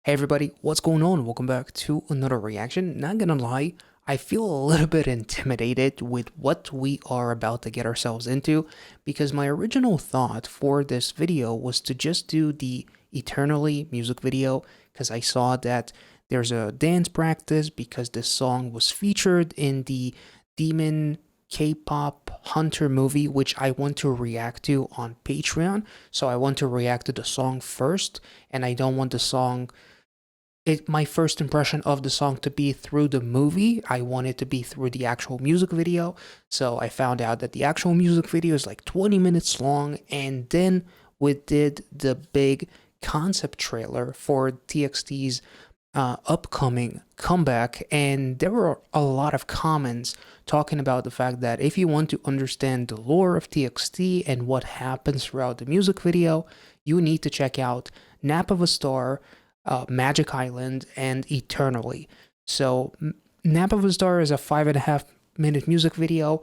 Hey everybody, what's going on? Welcome back to another reaction. Not gonna lie, I feel a little bit intimidated with what we are about to get ourselves into because my original thought for this video was to just do the Eternally music video because I saw that there's a dance practice because this song was featured in the Demon K-pop Hunter movie, which I want to react to on Patreon. So I want to react to the song first, and I don't want the song my first impression of the song to be through the movie. I want it to be through the actual music video. So I found out that the actual music video is like 20 minutes long, and then we did the big concept trailer for TXT's upcoming comeback, and there were a lot of comments talking about the fact that if you want to understand the lore of TXT and what happens throughout the music video, you need to check out Nap of a Star, Magic Island, and Eternally. So Nap of a Star is a 5.5 minute music video.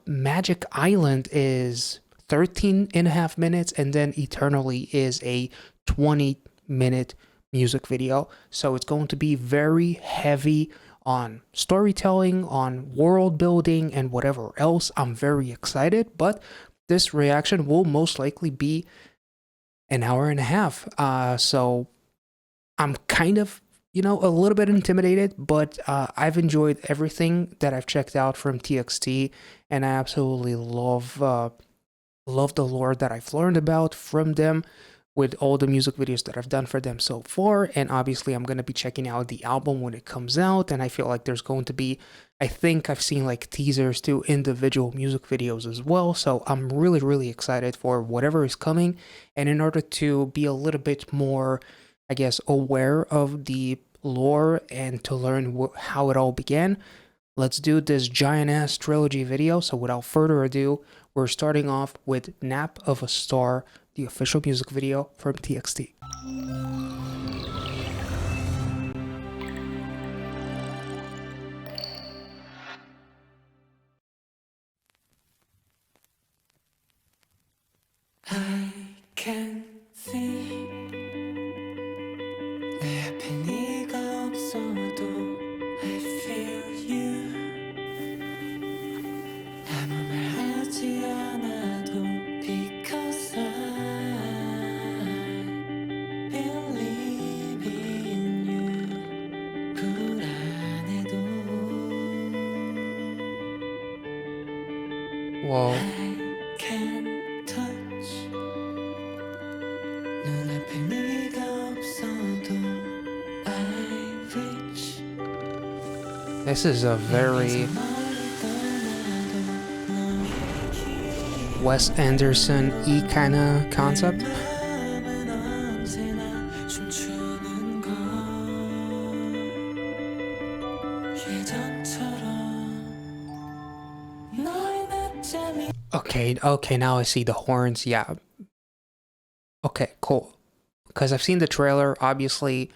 Magic Island is 13.5 minutes, and then Eternally is a 20-minute music video. So it's going to be very heavy on storytelling, on world building, and whatever else. I'm very excited, but this reaction will most likely be an hour and a half. So I'm kind of, a little bit intimidated, but I've enjoyed everything that I've checked out from TXT, and I absolutely love the lore that I've learned about from them with all the music videos that I've done for them so far. And obviously I'm going to be checking out the album when it comes out, and I feel like there's going to be, I think I've seen like teasers to individual music videos as well. So I'm really excited for whatever is coming. And in order to be a little bit more, I guess, aware of the lore and to learn how it all began, let's do this giant ass trilogy video. So without further ado, we're starting off with Nap of a Star, the official music video from TXT. I can see 내 앞에 네가 없어도 I feel you 아무 말 하지 않아도 because I believe in you 불안해도 Whoa. I can touch 눈앞에 네가 없어도 I reach This is a very Wes Anderson-y kind of concept. 마음은 언제나 춤추는 걸 예전처럼 너의 낮잠이 Okay, now I see the horns. Yeah. Okay, cool. Because I've seen the trailer, obviously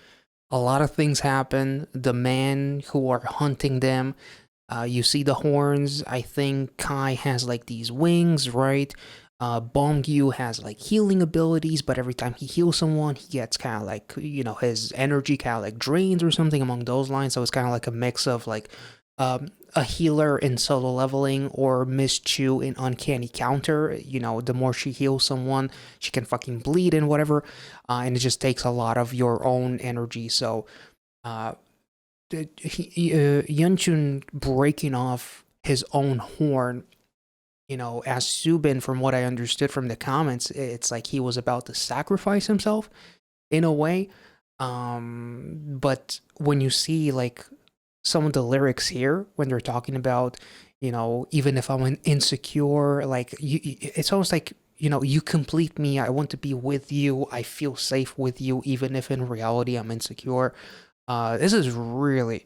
a lot of things happen. The men who are hunting them, you see the horns. I think Kai has like these wings, right? Bongyu has like healing abilities, but every time he heals someone, he gets kind of like, his energy kind of like drains or something among those lines. So it's kind of like a mix of like a healer in solo leveling or Miss Chu in Uncanny Counter. The more she heals someone, she can fucking bleed and whatever, and it just takes a lot of your own energy. So Yunchun breaking off his own horn, as Subin, from what I understood from the comments, it's like he was about to sacrifice himself in a way. But when you see like some of the lyrics here, when they're talking about, even if I'm insecure, like it's almost like, you complete me. I want to be with you. I feel safe with you, even if in reality I'm insecure. This is really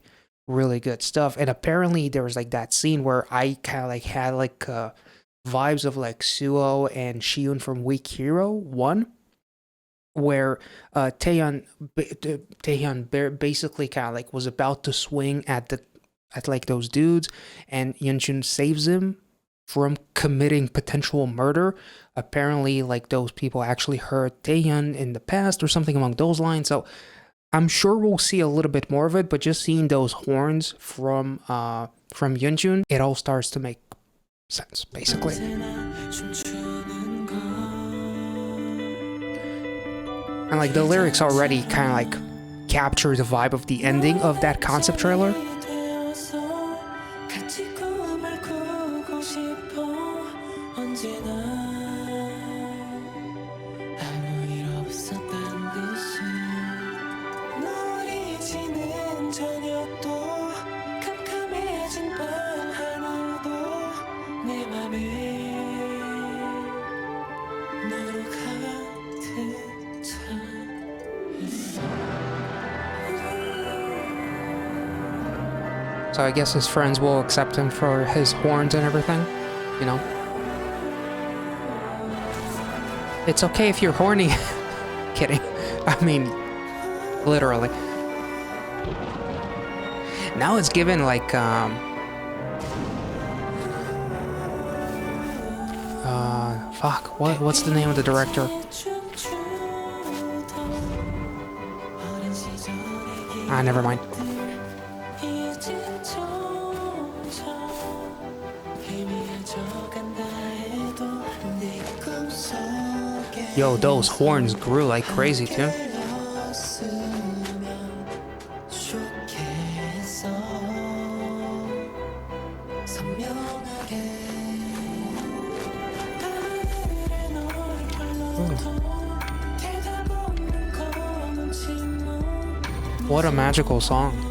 good stuff. And apparently there was like that scene where I kind of like had like vibes of like Suo and Shion from Weak Hero 1, where Taehyun basically kind of like was about to swing at like those dudes, and Yunchun saves him from committing potential murder. Apparently, like those people actually hurt Taehyun in the past or something along those lines. So I'm sure we'll see a little bit more of it, but just seeing those horns from Yunjun, it all starts to make sense, basically. And like the lyrics already kind of like capture the vibe of the ending of that concept trailer. So I guess his friends will accept him for his horns and everything, you know? It's okay if you're horny. Kidding. I mean, literally. Now it's given like, fuck, what's the name of the director? Ah, never mind. Yo, those horns grew like crazy too. What a magical song.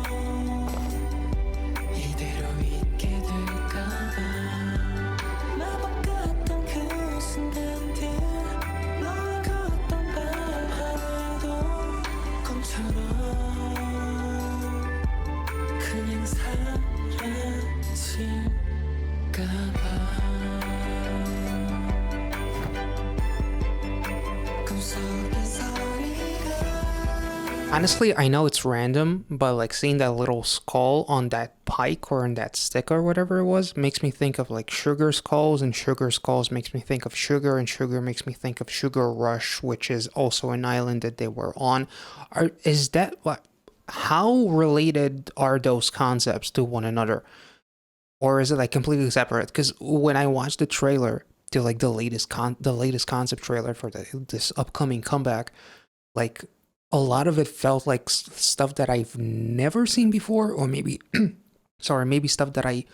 Honestly, I know it's random, but like seeing that little skull on that pike or on that stick or whatever it was makes me think of like sugar skulls, and sugar skulls makes me think of sugar, and sugar makes me think of Sugar Rush, which is also an island that they were on. Is that what? How related are those concepts to one another? Or is it like completely separate? Because when I watched the trailer to like the latest concept trailer for this upcoming comeback, like a lot of it felt like stuff that I've never seen before, or maybe, sorry, maybe stuff that I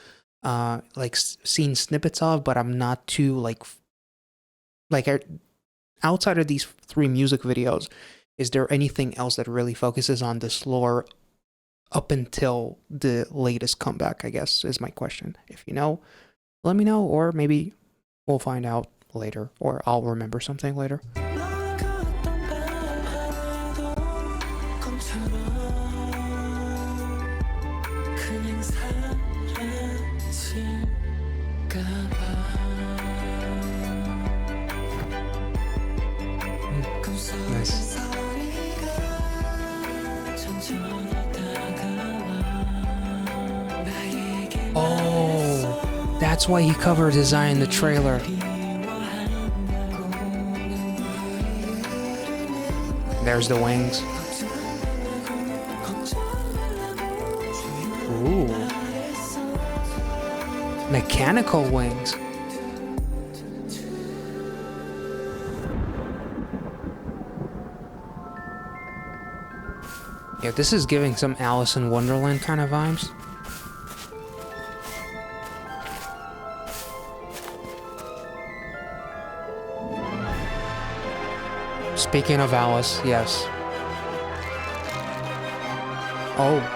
like seen snippets of, but I'm not too like outside of these 3 music videos. Is there anything else that really focuses on this lore up until the latest comeback? I guess is my question. If you know, let me know, or maybe we'll find out later, or I'll remember something later. Nice. Oh, that's why he covered his eye in the trailer. There's the wings. Ooh. Mechanical wings. Yeah, this is giving some Alice in Wonderland kind of vibes. Speaking of Alice, yes. Oh.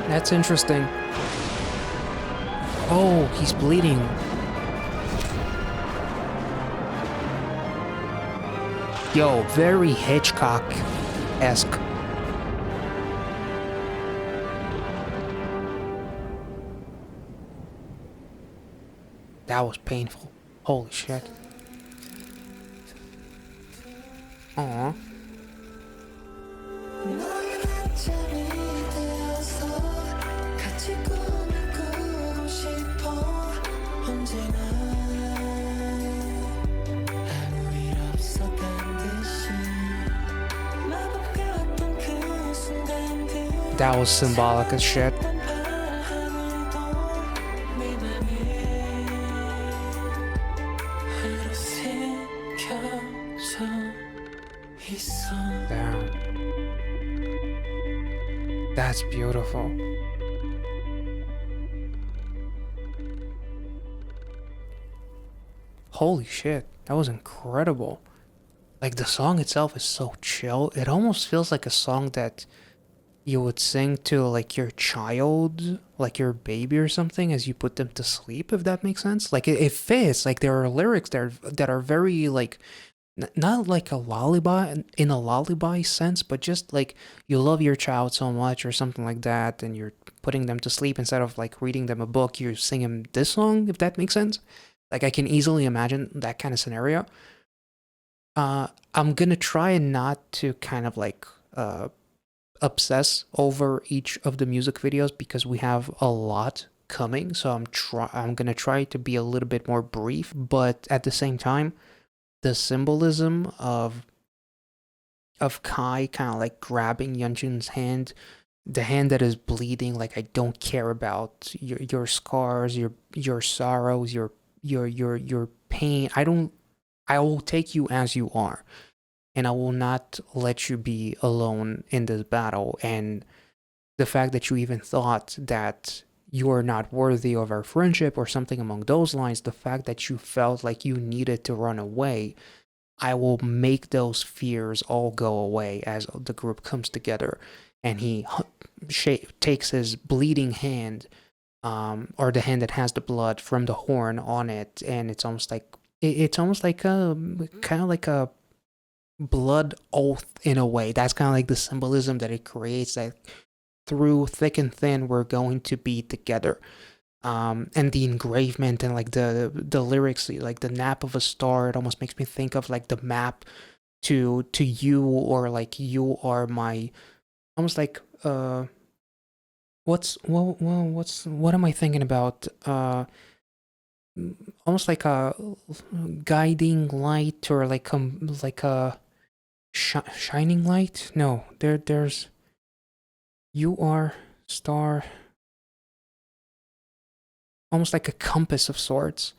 That's interesting. Oh, he's bleeding. Yo, very Hitchcock-esque. That was painful. Holy shit. Aw. 너의 낮잠이 되어서 같이 꿈을 꾸고 싶어 언제나 아무 일 없었단 듯이 마법 같던 그 순간들 That was symbolic as shit. 파란 하늘도 내 맘에 하루 새겨져 있어. Damn. That's beautiful. Holy shit, that was incredible. Like, the song itself is so chill. It almost feels like a song that you would sing to, like, your child, like your baby or something, as you put them to sleep, if that makes sense. Like, it fits. Like, there are lyrics that are very, like, not like a lullaby in a lullaby sense, but just like you love your child so much or something like that, and you're putting them to sleep instead of like reading them a book, you sing them this song, if that makes sense. Like, I can easily imagine that kind of scenario. I'm gonna try not to kind of like obsess over each of the music videos because we have a lot coming. So I'm gonna try to be a little bit more brief, but at the same time, the symbolism of Kai kind of like grabbing Yeonjun's hand, the hand that is bleeding, like, I don't care about your scars, your sorrows, your pain. I will take you as you are, and I will not let you be alone in this battle. And the fact that you even thought that you are not worthy of our friendship or something among those lines, the fact that you felt like you needed to run away, I will make those fears all go away as the group comes together. And he takes his bleeding hand, or the hand that has the blood from the horn on it, and it's almost like a kind of like a blood oath in a way. That's kind of like the symbolism that it creates, that through thick and thin we're going to be together. And the engravement and like the lyrics, like the nap of a star, it almost makes me think of like the map to you, or like you are my, almost like what am I thinking about? Almost like a guiding light, or like a shining light. No, there's you are star, almost like a compass of sorts.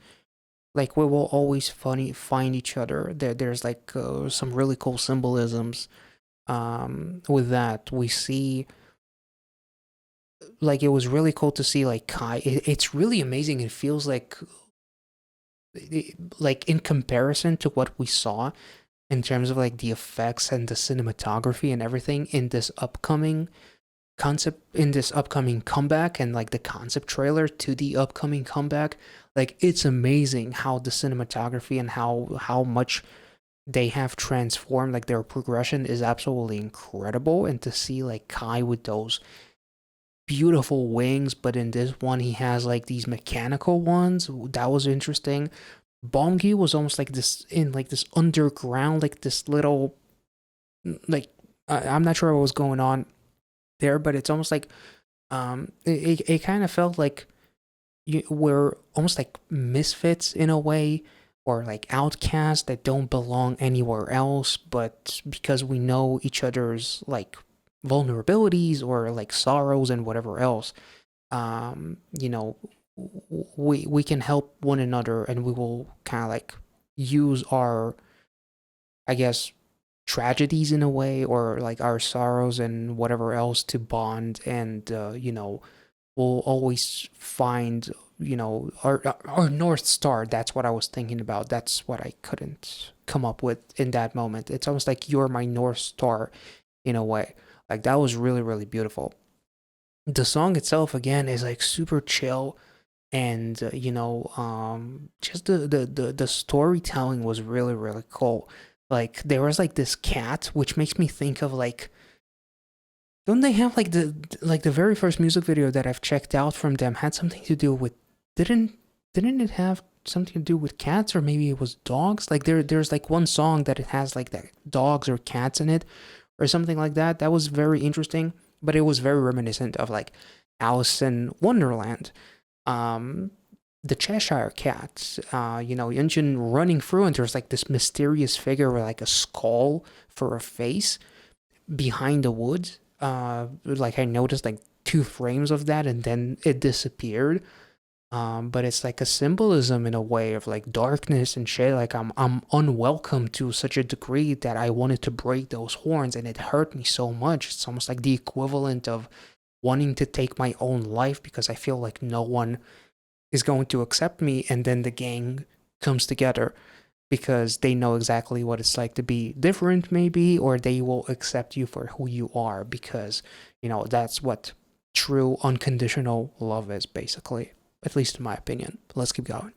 Like, we will always find each other. There's like some really cool symbolisms with that. We see, like, it was really cool to see like Kai. It's really amazing. It feels like in comparison to what we saw in terms of like the effects and the cinematography and everything in this upcoming comeback, and like the concept trailer to the upcoming comeback, like, it's amazing how the cinematography and how much they have transformed. Like, their progression is absolutely incredible. And to see like Kai with those beautiful wings, but in this one he has like these mechanical ones, that was interesting. Bongi was almost like this, in like this underground, like this little, like, I'm not sure what was going on there, but it's almost like it kind of felt like we're almost like misfits in a way, or like outcasts that don't belong anywhere else, but because we know each other's like vulnerabilities or like sorrows and whatever else, you know, we can help one another, and we will kind of like use our, I guess, tragedies in a way, or like our sorrows and whatever else, to bond. And we'll always find, our north star. That's what I was thinking about. That's what I couldn't come up with in that moment. It's almost like you're my north star in a way. Like, that was really, really beautiful. The song itself, again, is like super chill. And just the storytelling was really, really cool. Like, there was like this cat, which makes me think of like, don't they have like the very first music video that I've checked out from them had something to do with, didn't it have something to do with cats, or maybe it was dogs. Like there's like one song that it has like that dogs or cats in it, or something like that. That was very interesting, but it was very reminiscent of like Alice in Wonderland. Um, the Cheshire Cat, Yunjin running through, and there's like this mysterious figure with like a skull for a face behind the woods. Like I noticed like 2 frames of that, and then it disappeared. But it's like a symbolism in a way of like darkness and shit. Like I'm unwelcome to such a degree that I wanted to break those horns, and it hurt me so much. It's almost like the equivalent of wanting to take my own life because I feel like no one is going to accept me, and then the gang comes together because they know exactly what it's like to be different, maybe, or they will accept you for who you are because, that's what true unconditional love is, basically. At least in my opinion. Let's keep going.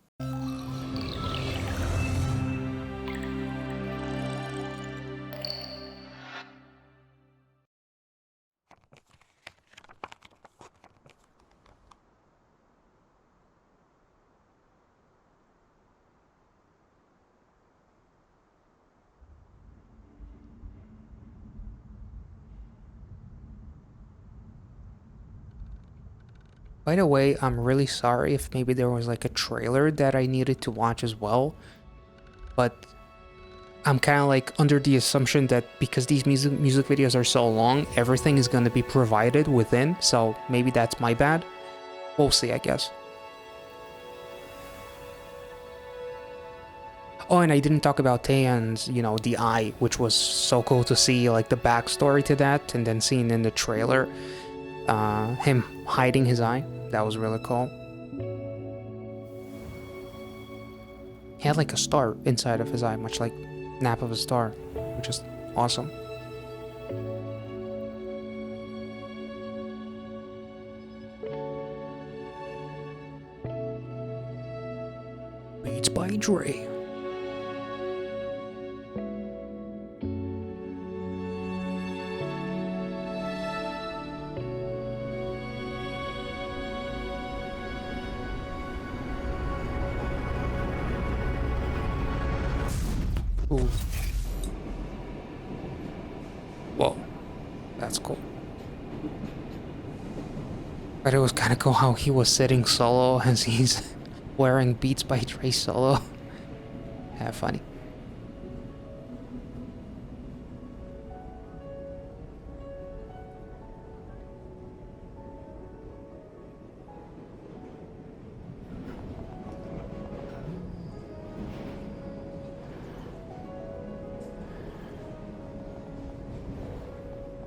By the way, I'm really sorry if maybe there was like a trailer that I needed to watch as well, but I'm kind of like under the assumption that because these music videos are so long, everything is going to be provided within, so maybe that's my bad. We'll see, I guess. Oh, and I didn't talk about Taeyeon's, the eye, which was so cool to see, like the backstory to that, and then seeing in the trailer, him hiding his eye. That was really cool. He had like a star inside of his eye, much like nap of a star, which is awesome. Beats by Dre. Ooh. Whoa, that's cool. But it was kind of cool how he was sitting solo as he's wearing Beats by Dre solo. Yeah, funny.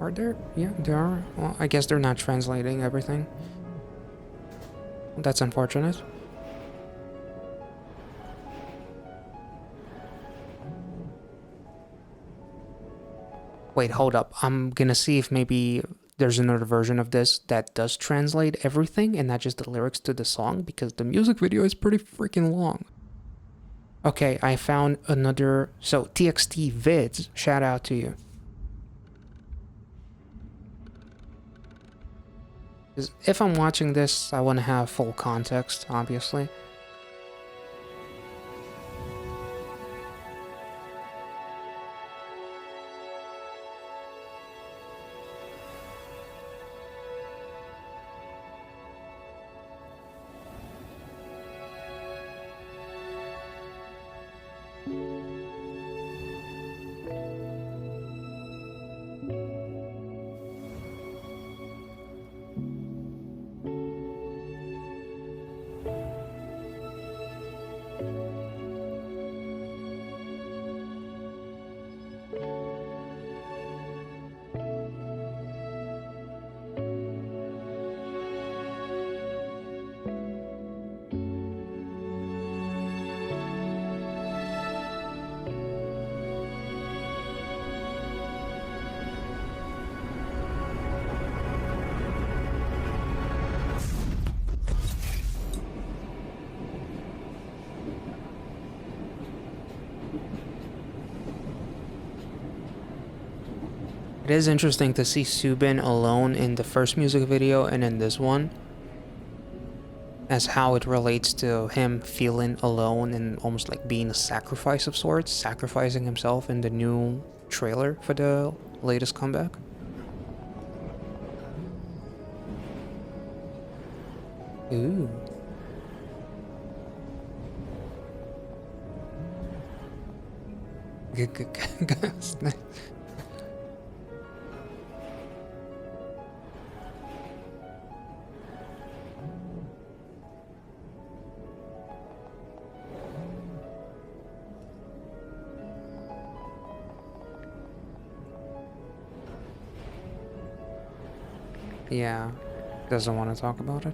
Are there? Yeah, there are. Well, I guess they're not translating everything. That's unfortunate. Wait, hold up. I'm gonna see if maybe there's another version of this that does translate everything and not just the lyrics to the song, because the music video is pretty freaking long. Okay, I found another. So, TXT vids, shout out to you. If I'm watching this, I want to have full context, obviously. It is interesting to see Subin alone in the first music video and in this one. as how it relates to him feeling alone and almost like being a sacrifice of sorts, sacrificing himself in the new trailer for the latest comeback. Ooh. Yeah, doesn't want to talk about it.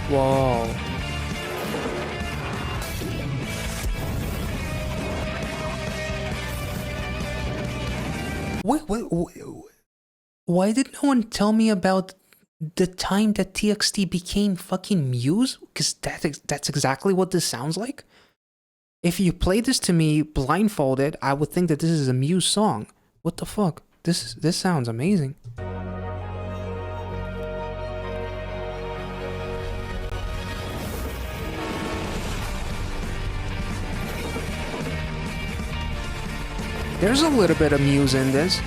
Whoa. Wait. Why did no one tell me about the time that TXT became fucking Muse? Because that's exactly what this sounds like. If you play this to me blindfolded, I would think that this is a Muse song. What the fuck? This sounds amazing. There's a little bit of Muse in this.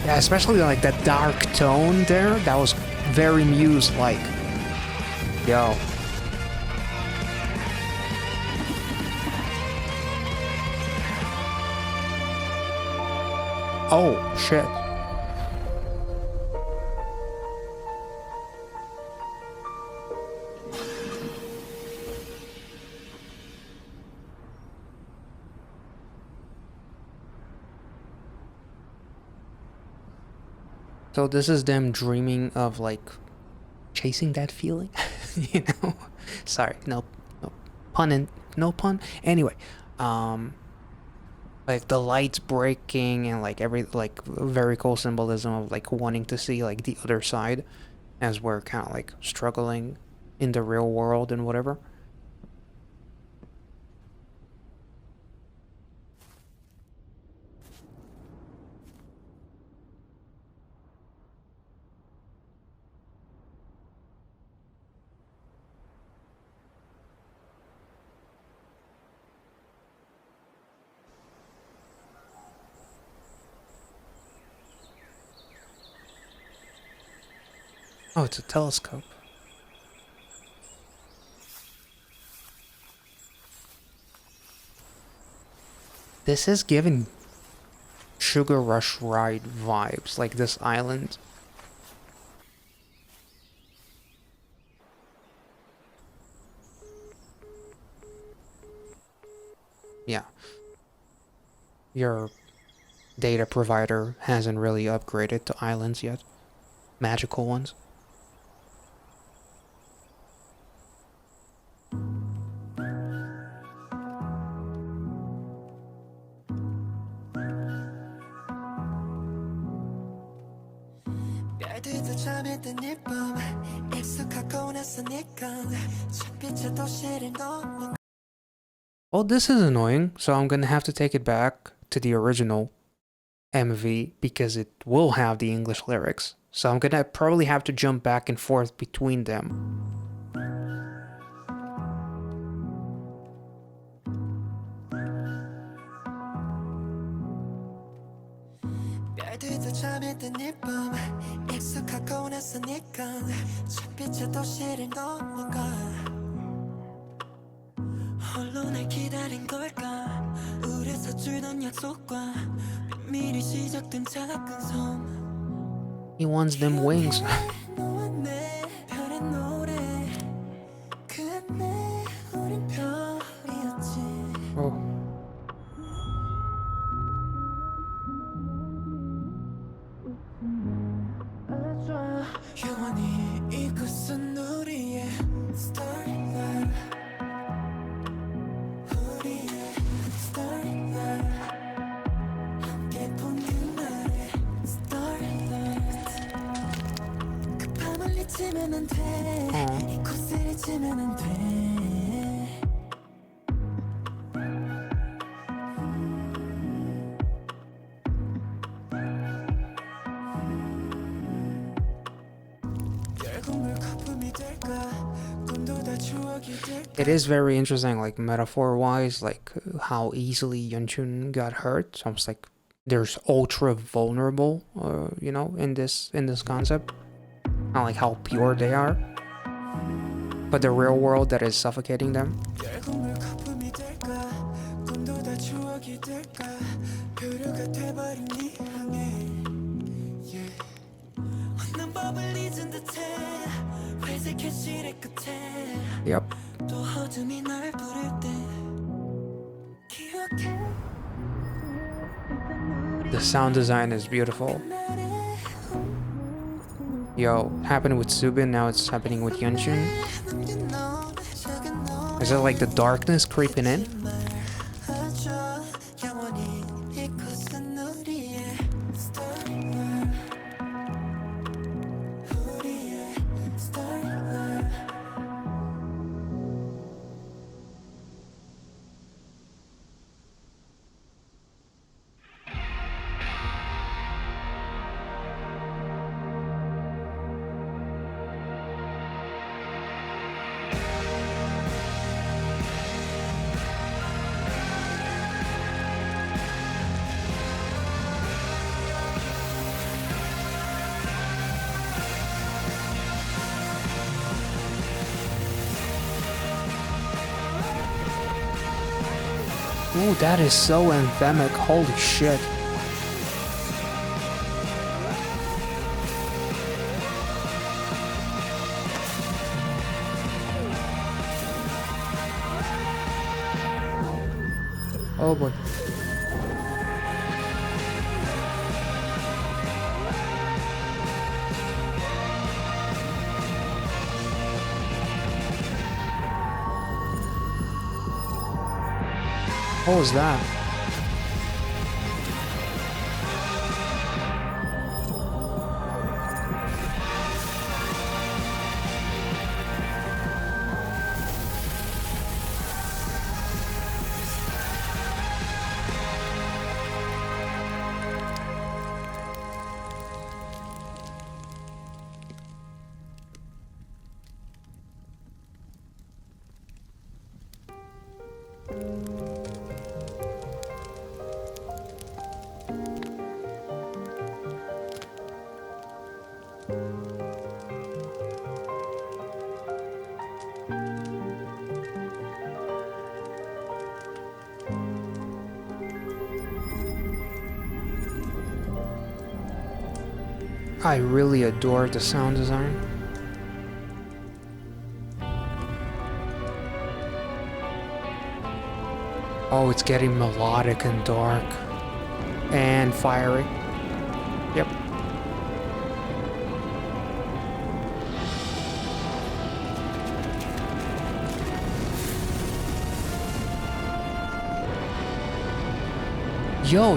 Yeah, especially like that dark tone there. That was very Muse-like. Yo. Oh, shit. So this is them dreaming of like chasing that feeling, you know? Sorry, no pun in, no pun. Anyway, um, like the lights breaking and like every like very cool symbolism of like wanting to see like the other side as we're kind of like struggling in the real world and whatever. Oh, it's a telescope. This is giving Sugar Rush Ride vibes, like this island. Yeah, your data provider hasn't really upgraded to islands yet. Magical ones. 별들도 잠에 든 일밤 익숙하고 낯서니까 빛의 도시를 넘어. Well, this is annoying, so I'm gonna have to take it back to the original MV because it will have the English lyrics. So I'm gonna probably have to jump back and forth between them. 별들도 잠에 든 일밤 익숙하고 낯서니까 빛의 도시를 넘어가. 홀로 날 기다린 걸까. 우리 서툴던 약속과 비밀이 시작된 작은 섬. He wants them wings. 너와 내 별의 노래. 그때 우린 별이었지. Oh. 영원히 이곳은 우리의 starlight. 우리의 starlight. 함께 본 그날의 starlight. 그 밤을 잊으면 안 돼. 이곳을 잊으면 안 돼. It is very interesting, like metaphor-wise, like how easily Yunchun got hurt. So it's like there's ultra vulnerable, you know, in this concept. Not like how pure they are, but the real world that is suffocating them. Yep. The sound design is beautiful. Yo, happened with Subin, now it's happening with Yunchun. Is it like the darkness creeping in? Ooh, that is so anthemic, holy shit. Oh boy. What was that? I really adore the sound design. Oh, it's getting melodic and dark. And fiery. Yep. Yo,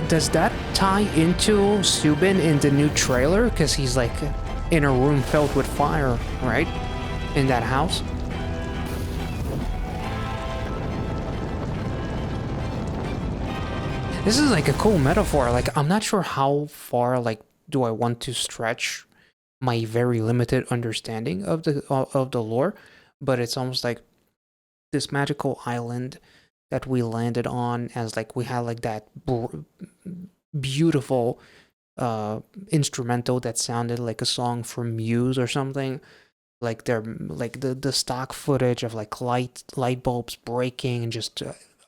does that tie into Subin in the new trailer? Because he's like in a room filled with fire, right? In that house. This is like a cool metaphor. Like, I'm not sure how far, like, do I want to stretch my very limited understanding of the lore, but it's almost like this magical island that we landed on, as like we had like that beautiful instrumental that sounded like a song from Muse or something. Like they're like the stock footage of like light bulbs breaking and just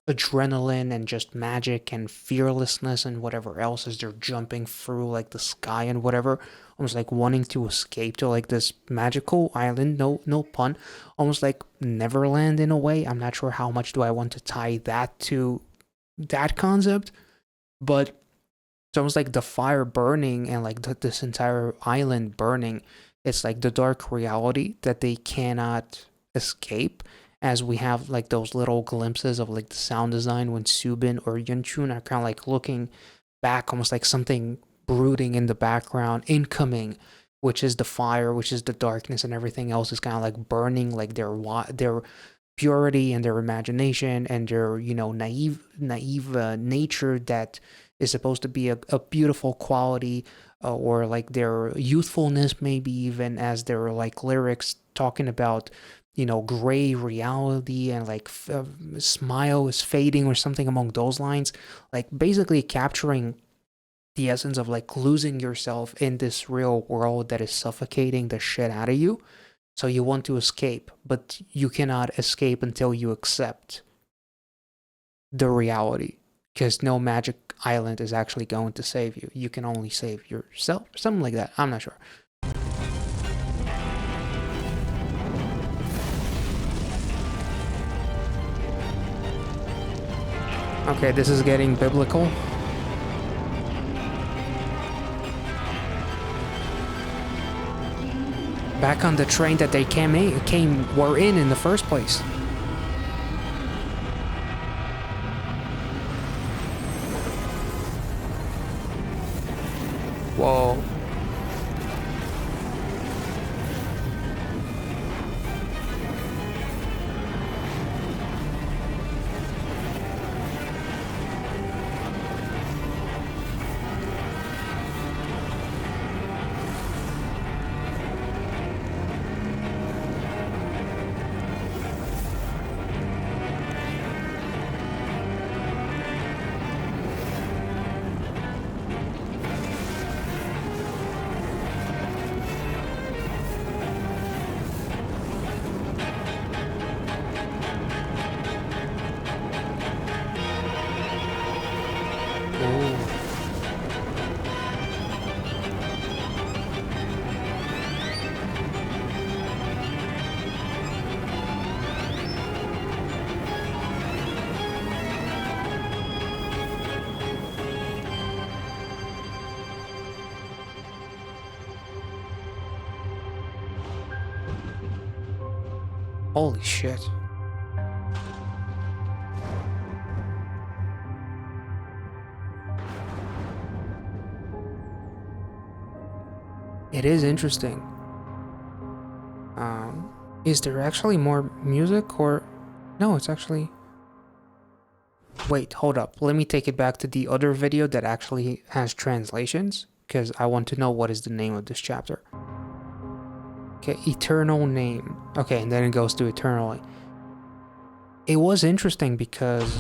adrenaline and just magic and fearlessness and whatever else as they're jumping through like the sky and whatever, almost like wanting to escape to like this magical island. No pun, almost like Neverland in a way. I'm not sure how much do I want to tie that to that concept, but it's almost like the fire burning and like this entire island burning. It's like the dark reality that they cannot escape, as we have like those little glimpses of like the sound design when Subin or Yunchun are kind of like looking back, almost like something brooding in the background, incoming, which is the fire, which is the darkness, and everything else is kind of like burning, like their purity and their imagination and their naive nature that is supposed to be a beautiful quality, or like their youthfulness, maybe even, as their like lyrics talking about gray reality and like smile is fading or something among those lines, like basically capturing the essence of like losing yourself in this real world that is suffocating the shit out of you. So you want to escape, but you cannot escape until you accept the reality, because no magic island is actually going to save you. You can only save yourself, something like that. I'm not sure. Okay, this is getting biblical. Back on the train that they were in the first place. Whoa. Holy shit. It is interesting. Is there actually more music, or no, it's actually... Wait, hold up. Let me take it back to the other video that actually has translations, because I want to know what is the name of this chapter. Okay, eternal name. Okay, and then it goes to eternally. It was interesting because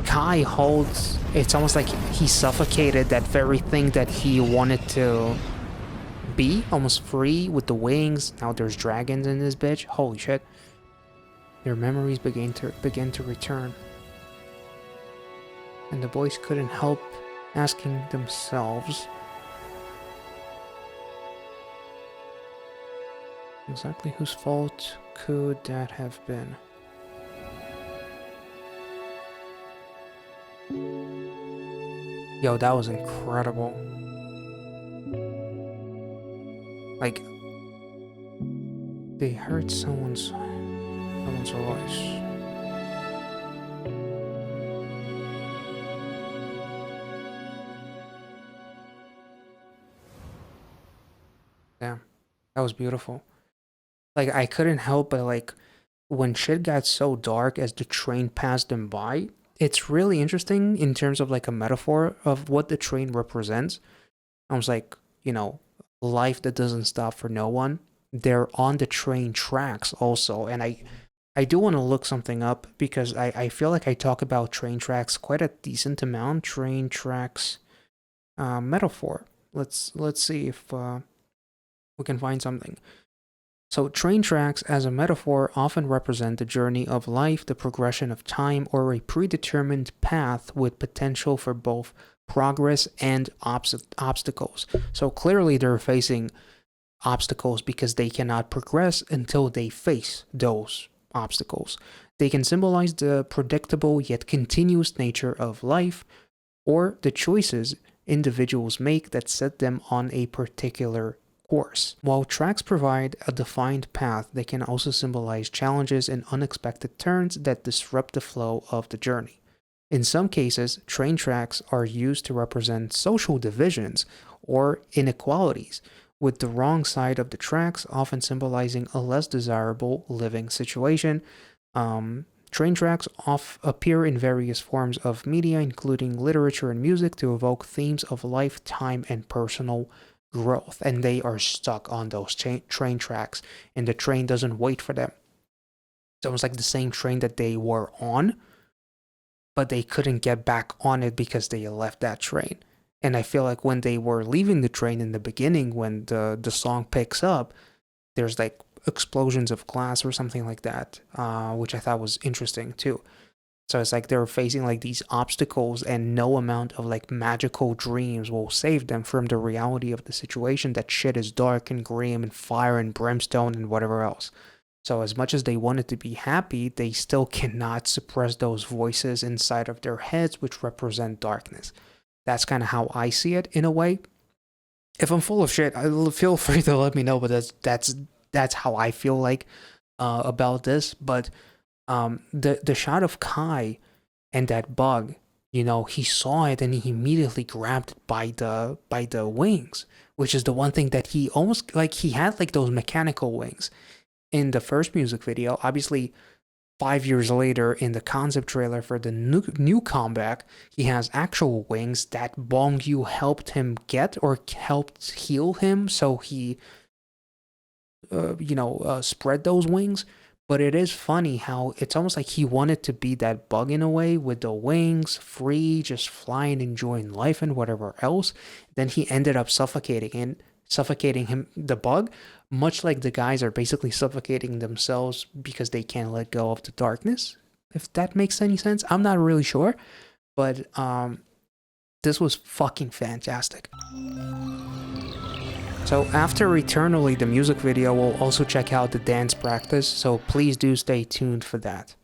Kai holds... It's almost like he suffocated that very thing that he wanted to be, almost free with the wings. Now there's dragons in this bitch. Holy shit. Their memories begin to return. And the boys couldn't help asking themselves exactly whose fault could that have been? Yo, that was incredible. Like, they heard someone's voice. That was beautiful. Like I couldn't help but like when shit got so dark as the train passed them by, it's really interesting in terms of like a metaphor of what the train represents. I was like, life that doesn't stop for no one. They're on the train tracks also, and I do want to look something up because I feel like I talk about train tracks quite a decent amount. Train tracks metaphor. Let's see if we can find something. So, train tracks as a metaphor often represent the journey of life, the progression of time, or a predetermined path with potential for both progress and obstacles. So, clearly, they're facing obstacles because they cannot progress until they face those obstacles. They can symbolize the predictable yet continuous nature of life or the choices individuals make that set them on a particular course. While tracks provide a defined path, they can also symbolize challenges and unexpected turns that disrupt the flow of the journey. In some cases, train tracks are used to represent social divisions or inequalities, with the wrong side of the tracks often symbolizing a less desirable living situation. Train tracks appear in various forms of media, including literature and music, to evoke themes of life, time, and personal growth. And they are stuck on those train tracks, and the train doesn't wait for them. It's almost like the same train that they were on, but they couldn't get back on it because they left that train. And I feel like when they were leaving the train in the beginning, when the song picks up, there's like explosions of glass or something like that, which I thought was interesting too. So it's like they're facing like these obstacles, and no amount of like magical dreams will save them from the reality of the situation that shit is dark and grim and fire and brimstone and whatever else. So as much as they wanted to be happy, they still cannot suppress those voices inside of their heads which represent darkness. That's kind of how I see it in a way. If I'm full of shit, feel free to let me know. But that's how I feel like about this. But the shot of Kai and that bug, he saw it and he immediately grabbed it by the wings, which is the one thing that he almost like he had like those mechanical wings in the first music video. Obviously, 5 years later, in the concept trailer for the new comeback, he has actual wings that Bong Yu helped him get or helped heal him, so he, spread those wings. But it is funny how it's almost like he wanted to be that bug in a way with the wings, free, just flying, enjoying life and whatever else. Then he ended up suffocating him, the bug, much like the guys are basically suffocating themselves because they can't let go of the darkness. If that makes any sense, I'm not really sure, but this was fucking fantastic. So after Eternally, the music video, we'll also check out the dance practice, so please do stay tuned for that.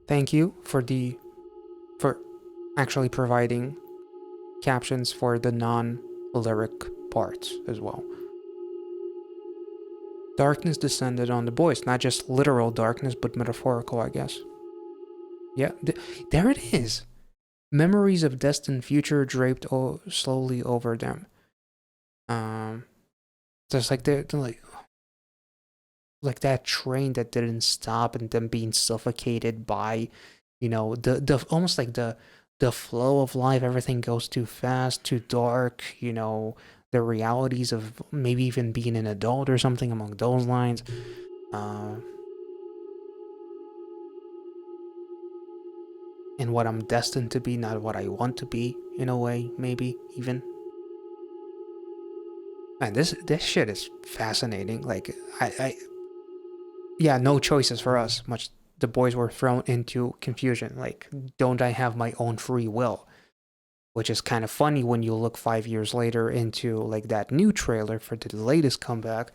Thank you for actually providing captions for the non-lyric parts as well. Darkness descended on the boys, not just literal darkness, but metaphorical, I guess. Yeah, there it is. Memories of destined future draped slowly over them. Just like they're like that train that didn't stop and them being suffocated by, the almost like the flow of life. Everything goes too fast, too dark. The realities of maybe even being an adult or something among those lines. And what I'm destined to be, not what I want to be, in a way, maybe even. Man, this shit is fascinating. Like yeah, no choices for us. Much the boys were thrown into confusion. Like, don't I have my own free will? Which is kind of funny when you look 5 years later into like that new trailer for the latest comeback.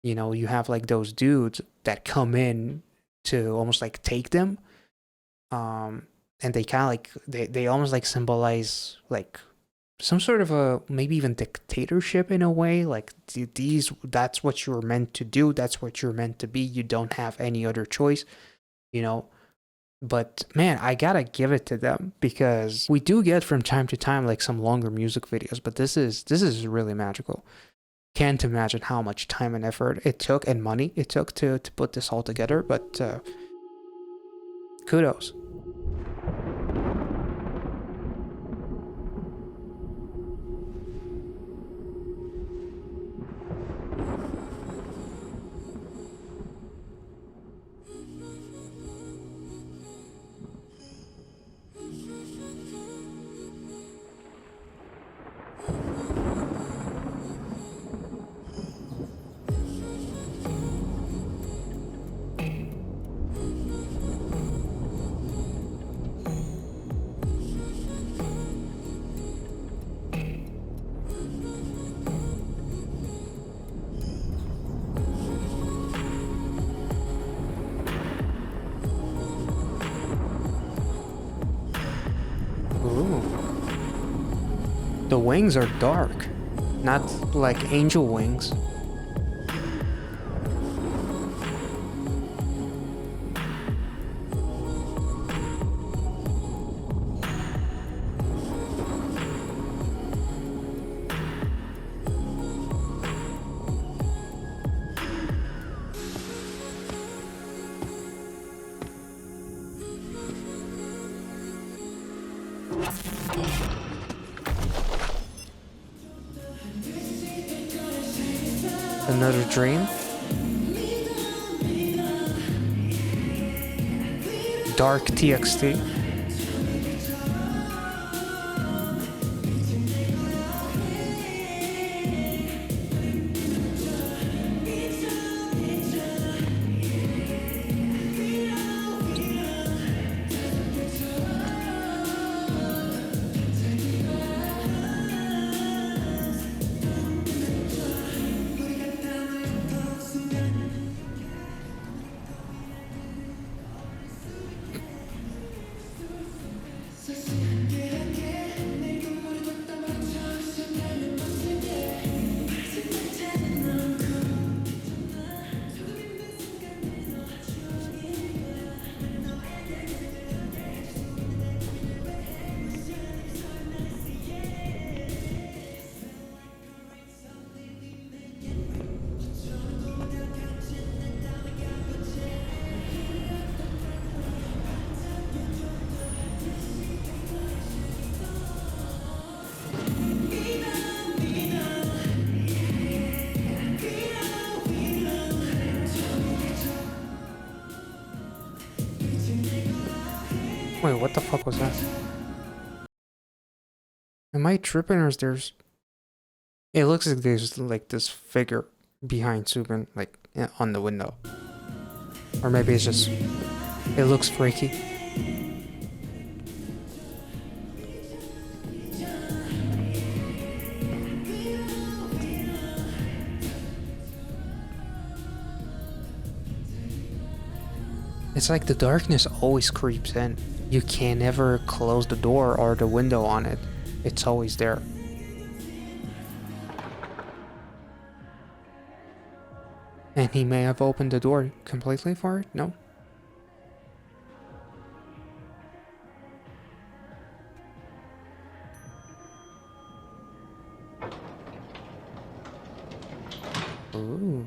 You have like those dudes that come in to almost like take them. And they kind of like they almost like symbolize like some sort of a maybe even dictatorship in a way. Like these, that's what you're meant to do. That's what you're meant to be. You don't have any other choice, you know. But man, I gotta give it to them because we do get from time to time like some longer music videos, but this is really magical. Can't imagine how much time and effort it took and money it took to put this all together, but kudos. Ooh. The wings are dark, not like angel wings. Another dream? Dark TXT? Wait, what the fuck was that? Am I tripping or is there's... It looks like there's like this figure behind Subin, like on the window. Or maybe it's just... It looks freaky. It's like the darkness always creeps in. You can never close the door or the window on it. It's always there. And he may have opened the door completely for it? No? Ooh.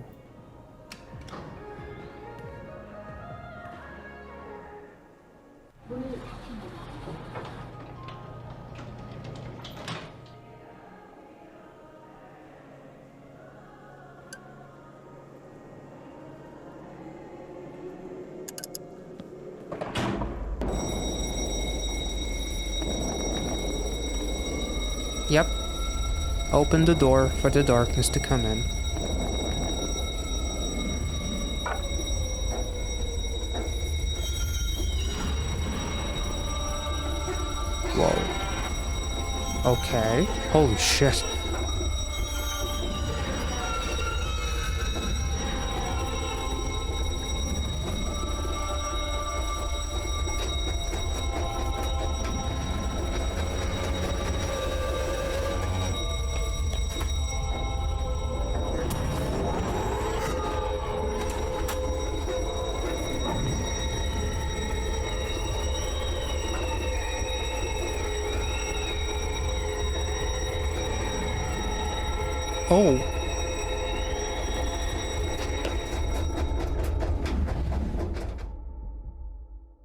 Yep. Open the door for the darkness to come in. Whoa. Okay. Holy shit. Oh.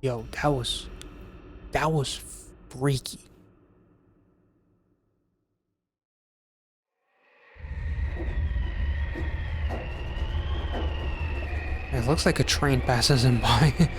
Yo, that was freaky. It looks like a train passes him by.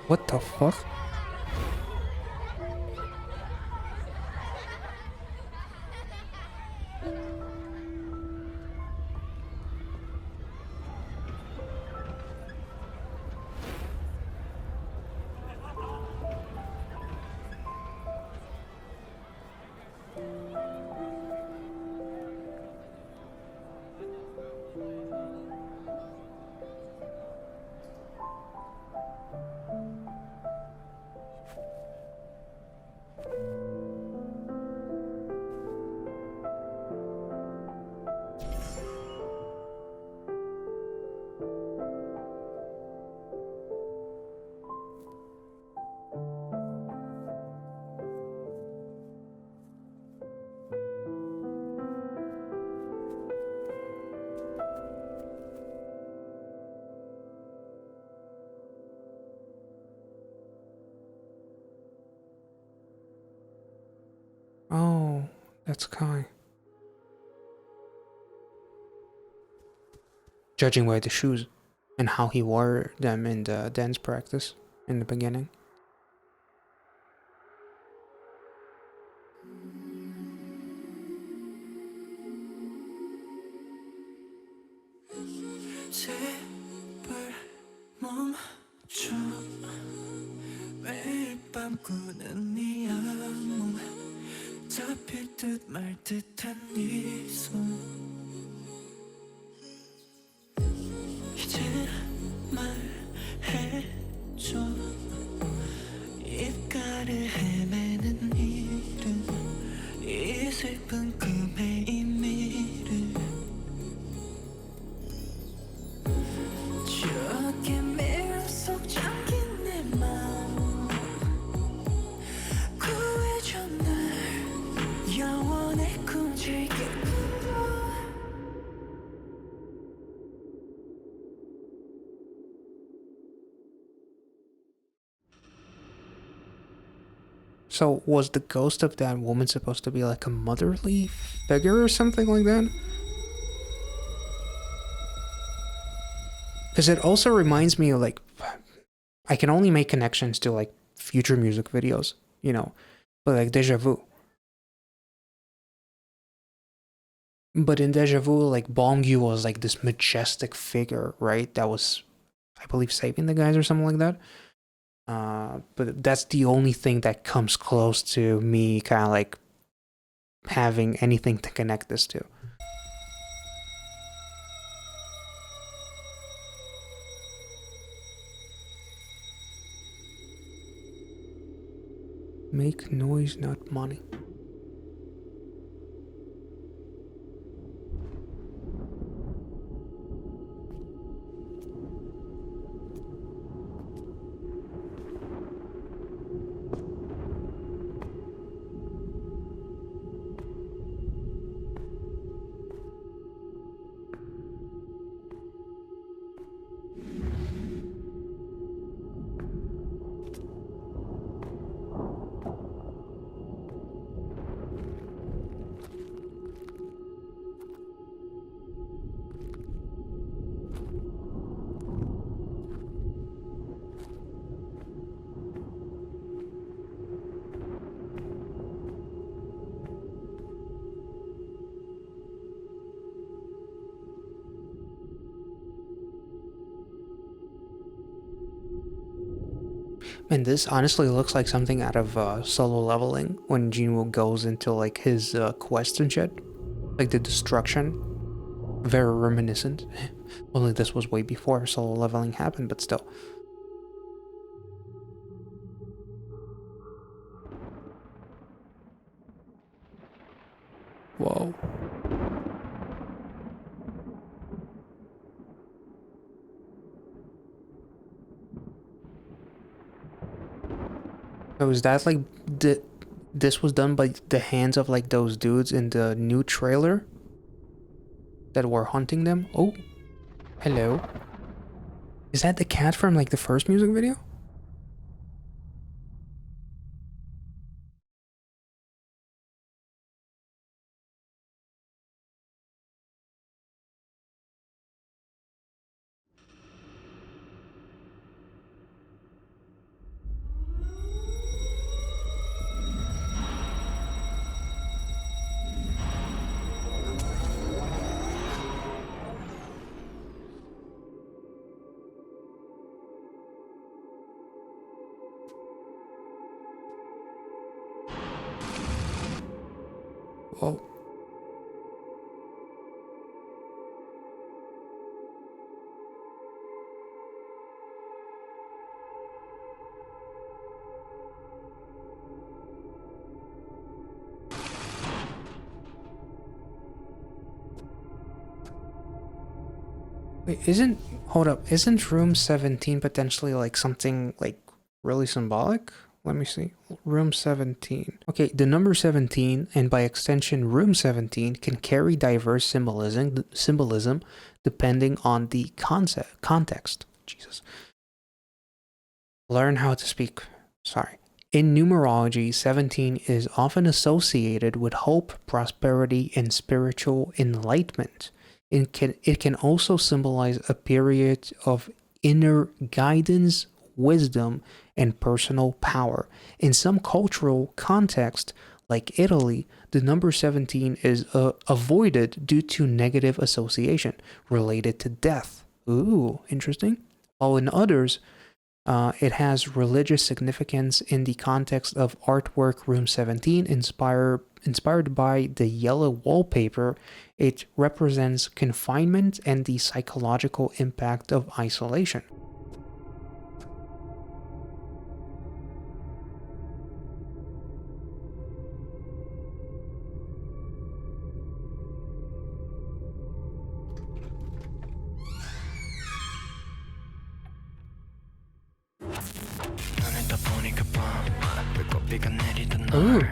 What the fuck? Oh, that's Kai. Judging by the shoes and how he wore them in the dance practice in the beginning. 제발 멈춰 매일 밤 꾸는 네 악몽 잡힐 듯 말 듯한 네 손 이제 말해줘 입가를 헤매는 이름 이 슬픈 꿈의 의미를 저기 미러 속 잠긴 내 마음 구해줘 날 영원히 꿈질게 So was the ghost of that woman supposed to be like a motherly figure or something like that? Because it also reminds me of like, I can only make connections to like future music videos, you know, but like Deja Vu. But in Deja Vu, like Bong Yu was like this majestic figure, right? That was, I believe, saving the guys or something like that. But that's the only thing that comes close to me kind of like having anything to connect this to. Make noise, not money. And this honestly looks like something out of Solo Leveling when Jinwoo goes into like his quest and shit, like the destruction. Very reminiscent. Only this was way before solo leveling happened, but still. Whoa. So is that like this was done by the hands of like those dudes in the new trailer that were hunting them? Oh, hello. Is that the cat from like the first music video? Oh, wait, hold up, isn't room 17 potentially like something like really symbolic? Let me see. Room 17. Okay, the number 17 and by extension room 17 can carry diverse symbolism depending on the context. Jesus. Learn how to speak. Sorry. In numerology, 17 is often associated with hope, prosperity, and spiritual enlightenment. It can also symbolize a period of inner guidance, wisdom, and personal power. In some cultural context, like Italy, the number 17 is avoided due to negative association related to death. Ooh, interesting. While in others, it has religious significance in the context of artwork Room 17, inspired by the yellow wallpaper. It represents confinement and the psychological impact of isolation. Ooh.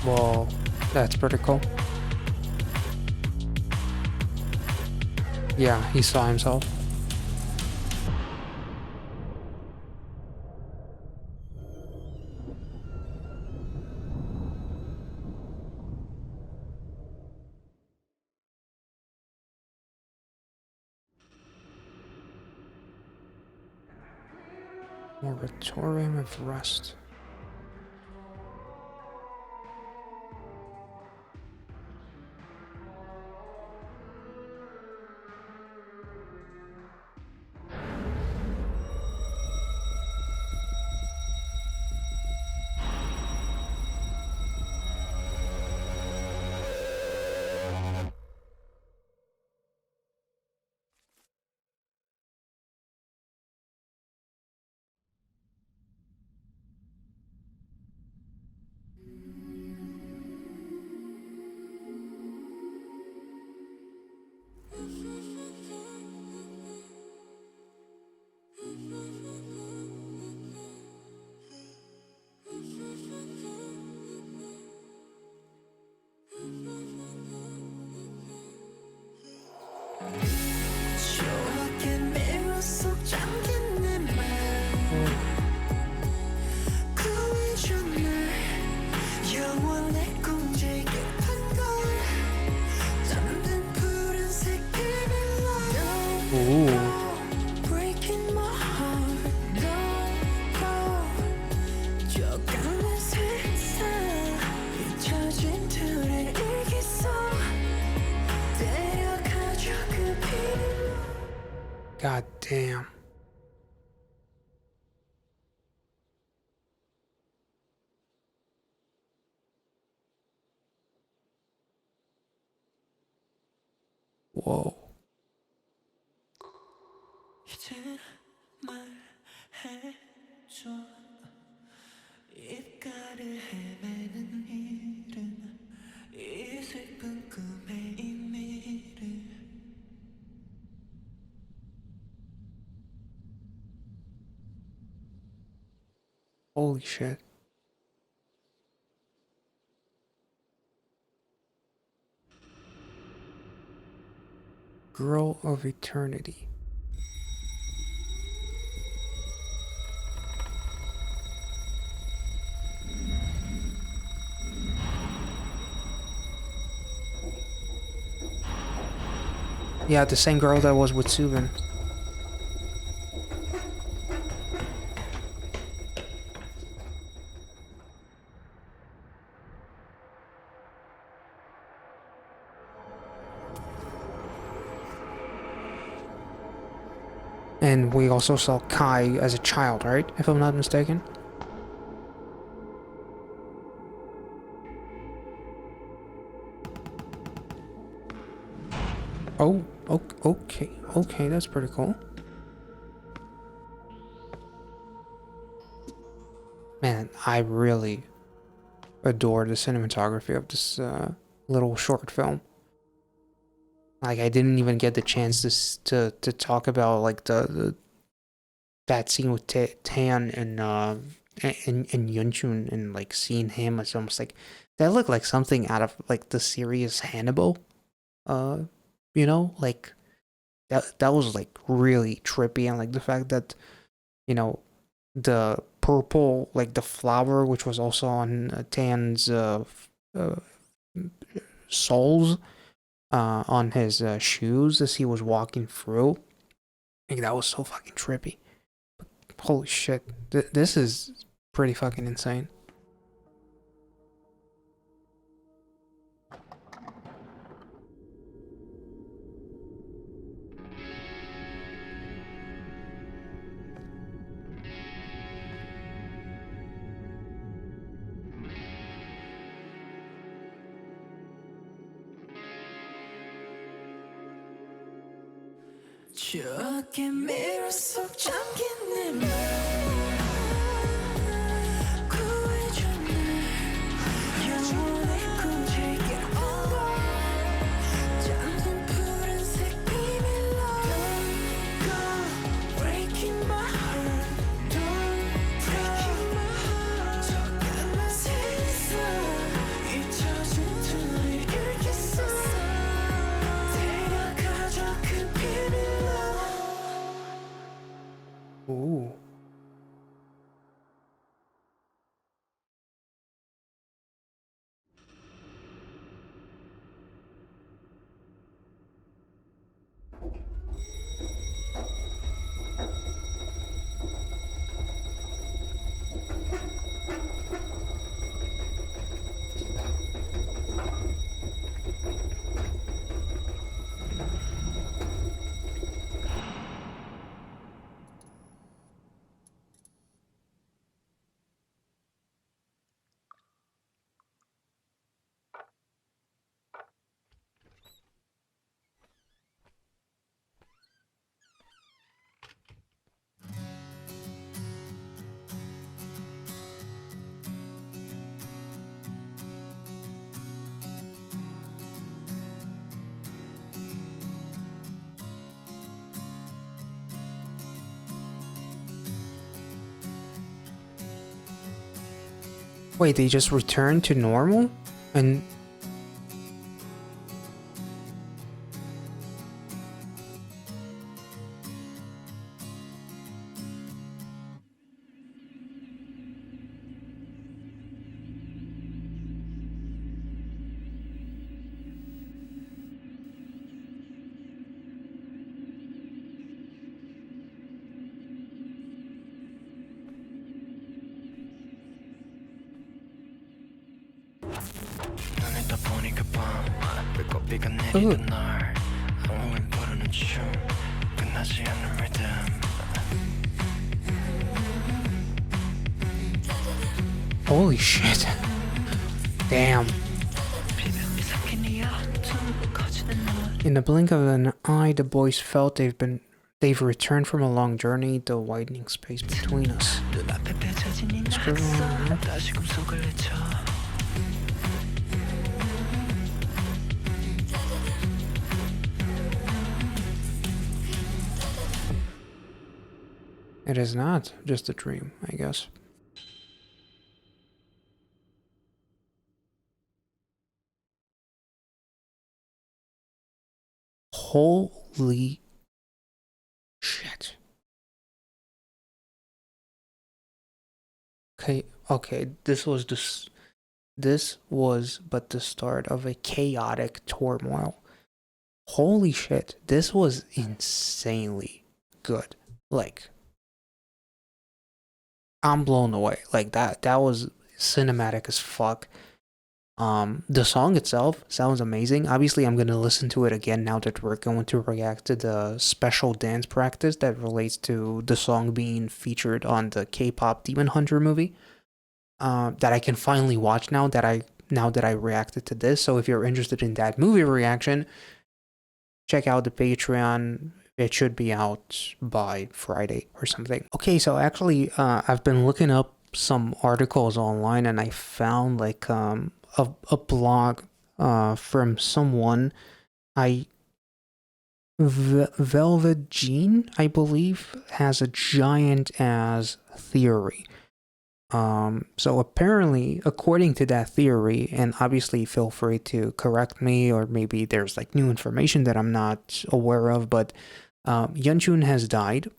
Whoa, that's pretty cool. Yeah, he saw himself. Moratorium of Rust. God damn. Whoa. 이제 말해줘 입가를 헤매는 일은 이 슬픈 꿈의 의미를 Holy shit. Girl of Eternity. Yeah, the same girl that was with Subin. And we also saw Kai as a child, right? If I'm not mistaken. Oh, okay, okay, that's pretty cool. Man, I really adore the cinematography of this little short film. Like, I didn't even get the chance to talk about like the that scene with Tan and Yunchun, and like seeing him as almost like that looked like something out of like the series Hannibal. Uh, like that was like really trippy, and like the fact that you know the purple, like the flower, which was also on Tan's uh, soles on his shoes as he was walking through. Like that was so fucking trippy. Holy shit, this is pretty fucking insane. 추억의 미로 속 잠긴 내 맘 구해줘 날 영원히 꿈질게 잠든 푸른색 비밀로 Don't go breaking my heart Don't breaking my heart 저 끝난 세상 잊혀진 둘이 읽겠어 데려가줘 그 비밀로 Ooh. Wait, they just returned to normal? And 눈을 떠보니 그 밤 불꽃비가 ugh. 내리던 날 영웅을 부르는 춤 그 변하지 않는 리듬. Holy shit. Damn. 비명이 섞인 이 어둠 커지는 너. In the blink of an eye, the boys felt they've returned from a long journey, the widening space between us. 눈앞에 펼쳐진 이 Screw 낙서 on. 다시금 속을 내쳐. It is not just a dream, I guess. Holy shit. Okay, this was but the start of a chaotic turmoil. Holy shit, this was insanely good. Like, I'm blown away. Like that was cinematic as fuck. The song itself sounds amazing. Obviously, I'm gonna listen to it again now that we're going to react to the special dance practice that relates to the song being featured on the K-pop Demon Hunter movie. That I can finally watch now that I reacted to this. So if you're interested in that movie reaction, check out the Patreon. It should be out by Friday or something. Okay, so actually, I've been looking up some articles online and I found like a blog from someone Velvet Jean, I believe, has a giant as theory. So apparently, according to that theory, and obviously feel free to correct me, or maybe there's like new information that I'm not aware of, but Yeonjun has died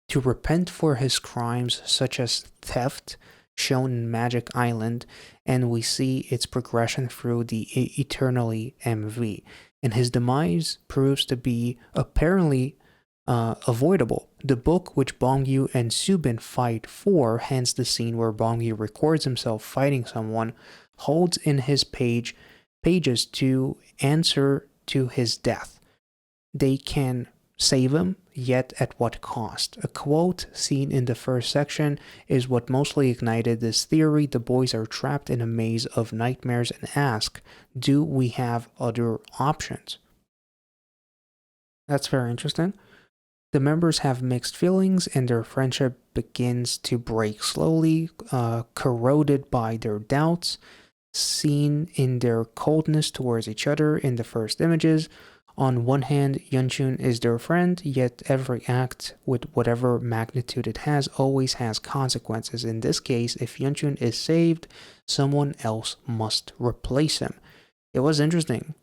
to repent for his crimes such as theft shown in Magic Island, and we see its progression through the Eternally MV. And his demise proves to be apparently avoidable. The book which Bongyu and Subin fight for, hence the scene where Bongyu records himself fighting someone, holds in his pages to answer to his death. They can save him, yet at what cost? A quote seen in the first section is what mostly ignited this theory. The boys are trapped in a maze of nightmares and ask, do we have other options? That's very interesting. The members have mixed feelings and their friendship begins to break slowly, corroded by their doubts, seen in their coldness towards each other in the first images. On one hand, Yeonjun is their friend, yet every act, with whatever magnitude it has, always has consequences. In this case, if Yeonjun is saved, someone else must replace him. It was interesting,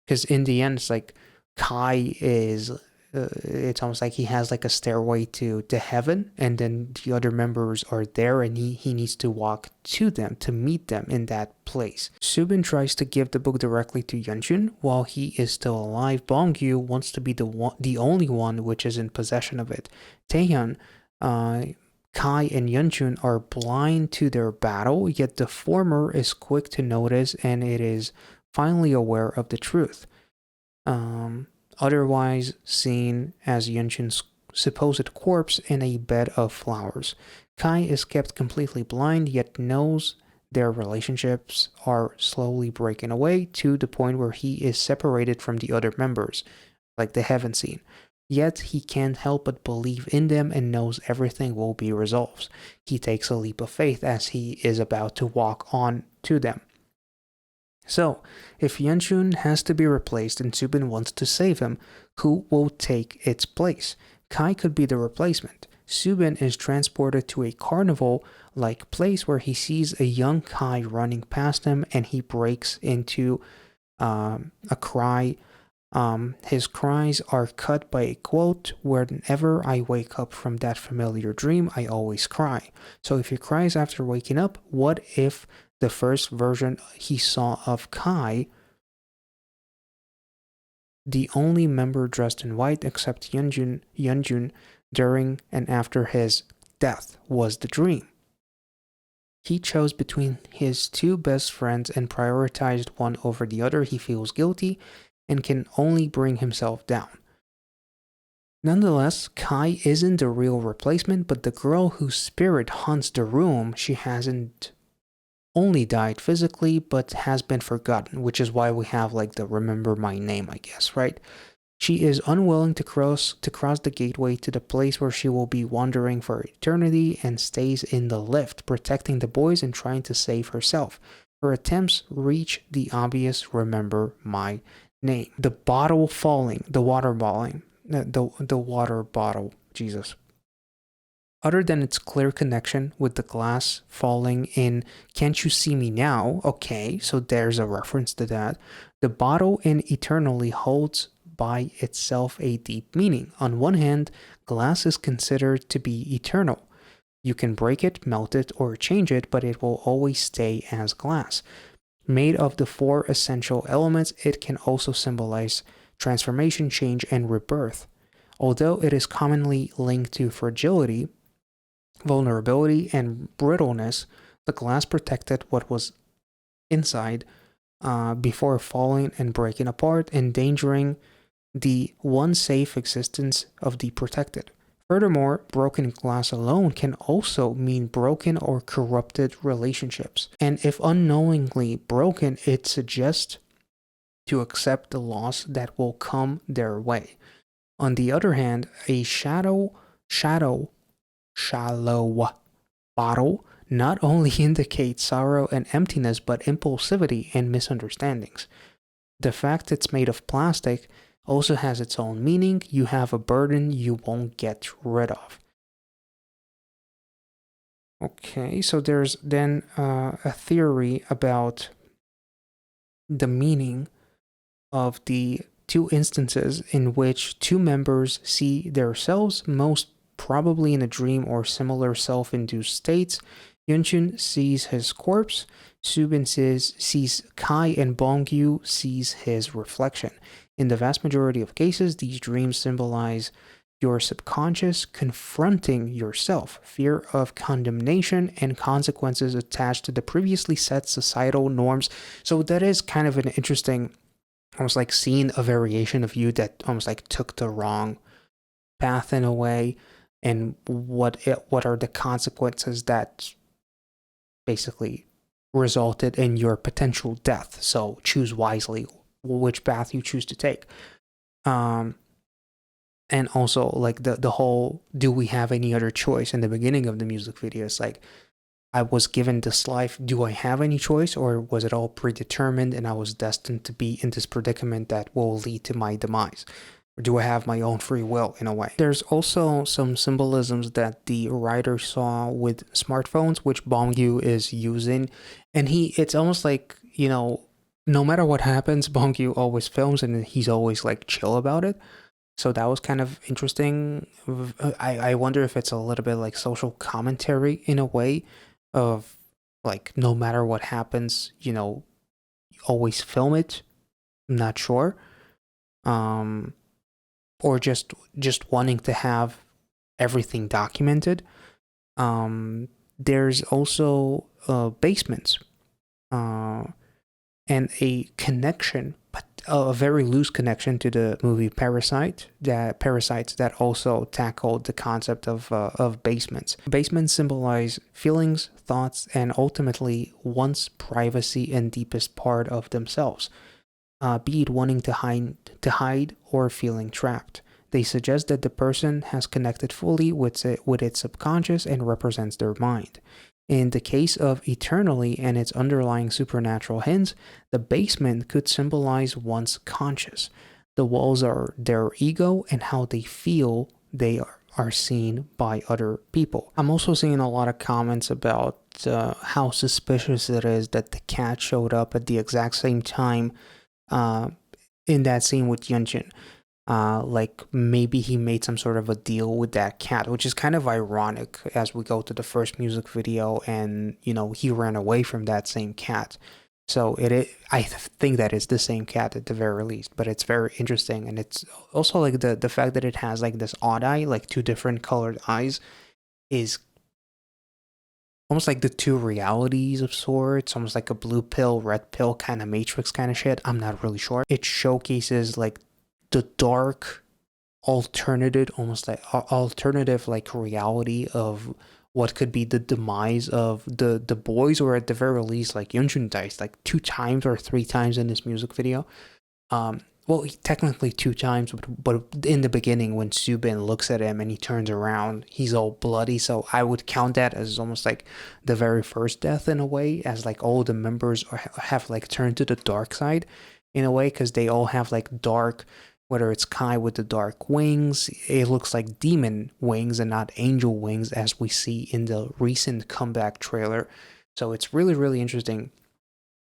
because in the end, it's like Kai is it's almost like he has like a stairway to heaven, and then the other members are there and he needs to walk to them to meet them in that place. Subin tries to give the book directly to Yeonjun while he is still alive. Bongyu wants to be the only one which is in possession of it. Taehyun, Kai and Yeonjun are blind to their battle, yet the former is quick to notice and it is finally aware of the truth. Otherwise seen as Yeonjun's supposed corpse in a bed of flowers. Kai is kept completely blind, yet knows their relationships are slowly breaking away to the point where he is separated from the other members, like the heaven scene. Yet he can't help but believe in them and knows everything will be resolved. He takes a leap of faith as he is about to walk on to them. So, if Yeonjun has to be replaced and Subin wants to save him, who will take its place? Kai could be the replacement. Subin is transported to a carnival-like place where he sees a young Kai running past him and he breaks into a cry. His cries are cut by a quote, whenever I wake up from that familiar dream, I always cry. So if he cries after waking up, what if the first version he saw of Kai, the only member dressed in white except Yeonjun during and after his death, was the dream? He chose between his two best friends and prioritized one over the other. He feels guilty and can only bring himself down. Nonetheless, Kai isn't the real replacement, but the girl whose spirit haunts the room, she hasn't only died physically, but has been forgotten, which is why we have like the remember my name, I guess, right? She is unwilling to cross the gateway to the place where she will be wandering for eternity and stays in the lift, protecting the boys and trying to save herself. Her attempts reach the obvious remember my name. The bottle falling, the water balling, the water bottle, Jesus. Other than its clear connection with the glass falling in Can't You See Me Now? Okay, so there's a reference to that. The bottle in Eternally holds by itself a deep meaning. On one hand, glass is considered to be eternal. You can break it, melt it, or change it, but it will always stay as glass. Made of the four essential elements, it can also symbolize transformation, change, and rebirth. Although it is commonly linked to fragility, vulnerability, and brittleness, the glass protected what was inside before falling and breaking apart, endangering the one safe existence of the protected. Furthermore, broken glass alone can also mean broken or corrupted relationships. And if unknowingly broken, it suggests to accept the loss that will come their way. On the other hand, a shallow bottle not only indicates sorrow and emptiness, but impulsivity and misunderstandings. The fact it's made of plastic also has its own meaning. You have a burden you won't get rid of. Okay, so there's then a theory about the meaning of the two instances in which two members see themselves, most probably in a dream or similar self-induced states. Yunchun sees his corpse, Subin sees Kai, and Bongyu sees his reflection. In the vast majority of cases, these dreams symbolize your subconscious confronting yourself, fear of condemnation, and consequences attached to the previously set societal norms. So that is kind of an interesting, almost like seeing a variation of you that almost like took the wrong path in a way, and what are the consequences that basically resulted in your potential death. So choose wisely which path you choose to take. And also like the whole, do we have any other choice? In the beginning of the music video, it's like, I was given this life. Do I have any choice, or was it all predetermined and I was destined to be in this predicament that will lead to my demise? Or do I have my own free will in a way? There's also some symbolisms that the writer saw with smartphones, which Bongyu is using. And it's almost like, no matter what happens, Bongyu always films and he's always like chill about it. So that was kind of interesting. I wonder if it's a little bit like social commentary in a way of like, no matter what happens, always film it. I'm not sure. Or just wanting to have everything documented. There's also basements. And a connection, but a very loose connection to the movie Parasites that also tackled the concept of basements. Basements symbolize feelings, thoughts, and ultimately one's privacy and deepest part of themselves, be it wanting to hide or feeling trapped. They suggest that the person has connected fully with its subconscious and represents their mind. In the case of Eternally and its underlying supernatural hints, the basement could symbolize one's conscious. The walls are their ego and how they feel they are seen by other people. I'm also seeing a lot of comments about how suspicious it is that the cat showed up at the exact same time in that scene with Yunjin. Like maybe he made some sort of a deal with that cat, which is kind of ironic as we go to the first music video, and he ran away from that same cat. So I think that it's the same cat at the very least, but it's very interesting, and it's also like the fact that it has like this odd eye, like two different colored eyes, is almost like the two realities of sorts, almost like a blue pill, red pill kind of Matrix kind of shit. I'm not really sure. It showcases like the dark alternative, almost like alternative like reality of what could be the demise of the boys, or at the very least like Yeonjun dies like 2 times or 3 times in this music video. Well, technically 2 times, but in the beginning when Subin looks at him and he turns around, he's all bloody. So I would count that as almost like the very first death in a way, as like all the members have like turned to the dark side in a way, because they all have like dark, whether it's Kai with the dark wings, it looks like demon wings and not angel wings as we see in the recent comeback trailer. So it's really, really interesting,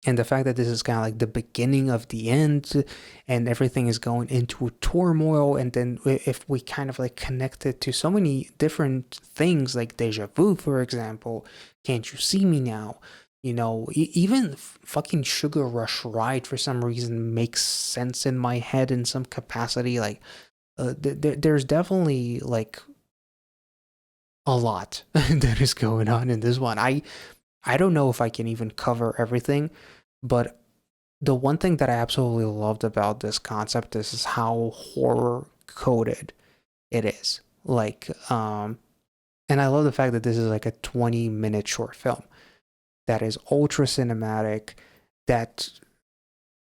and the fact that this is kind of like the beginning of the end and everything is going into a turmoil, and then if we kind of like connect it to so many different things like deja vu, for example, can't you see me now, even fucking Sugar Rush Ride for some reason makes sense in my head in some capacity. Like there's definitely like a lot that is going on in this one. I don't know if I can even cover everything, but the one thing that I absolutely loved about this concept is how horror coded it is. Like, and I love the fact that this is like a 20-minute short film that is ultra cinematic, that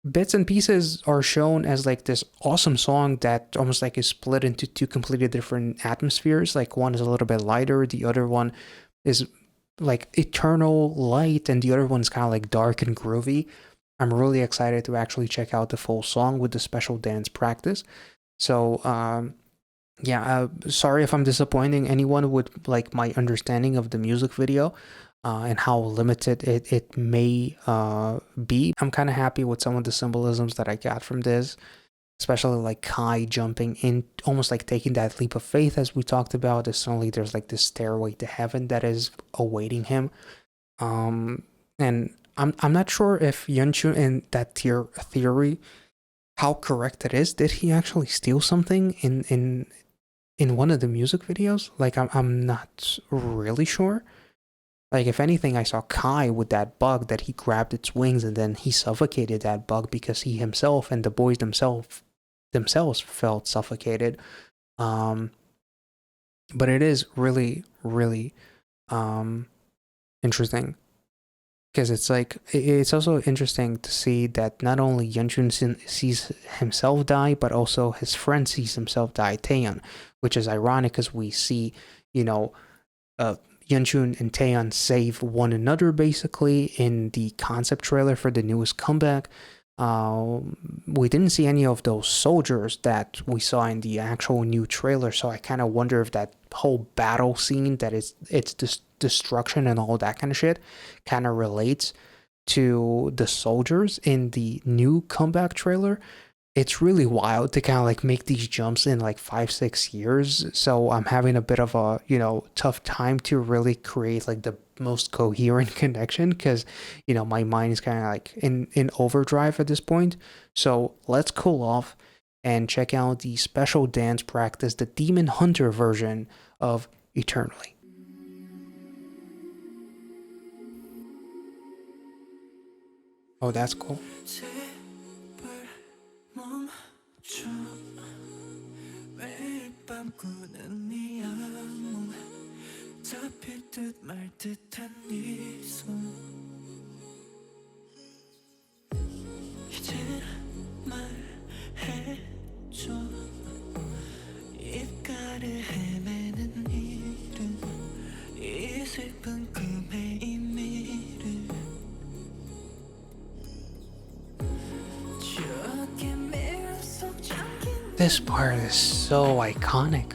bits and pieces are shown as like this awesome song that almost like is split into two completely different atmospheres. Like one is a little bit lighter, the other one is like eternal light, and the other one's kind of like dark and groovy. I'm really excited to actually check out the full song with the special dance practice. So yeah, sorry if I'm disappointing anyone with like my understanding of the music video and how limited it may be. I'm kind of happy with some of the symbolisms that I got from this, especially like Kai jumping in, almost like taking that leap of faith as we talked about. Suddenly there's like this stairway to heaven that is awaiting him. And I'm not sure if Yeonchun in that theory, how correct it is. Did he actually steal something in one of the music videos? Like I'm not really sure. Like, if anything, I saw Kai with that bug that he grabbed its wings and then he suffocated that bug because he himself and the boys themselves felt suffocated. Um, but it is really, really interesting, because it's like it's also interesting to see that not only Yeonjun sees himself die, but also his friend sees himself die, Taeyeon, which is ironic because we see, you know, Yeonjun and Taeyeon save one another basically in the concept trailer for the newest comeback. We didn't see any of those soldiers that we saw in the actual new trailer, so I kind of wonder if that whole battle scene, that it's destruction and all that kind of shit, kind of relates to the soldiers in the new comeback trailer. It's really wild to kind of like make these jumps in like 5-6 years. So I'm having a bit of a, tough time to really create like the most coherent connection, because, my mind is kind of like in overdrive at this point. So let's cool off and check out the special dance practice, the Demon Hunter version of Eternally. Oh, that's cool. 매일 밤 꾸는 네 악몽 잡힐 듯 말 듯한 네 손 이제 말해줘 입가를 헤매는 이름 이 슬픈 꿈의 의미를 추억의 미로 속 잠긴 This part is so iconic.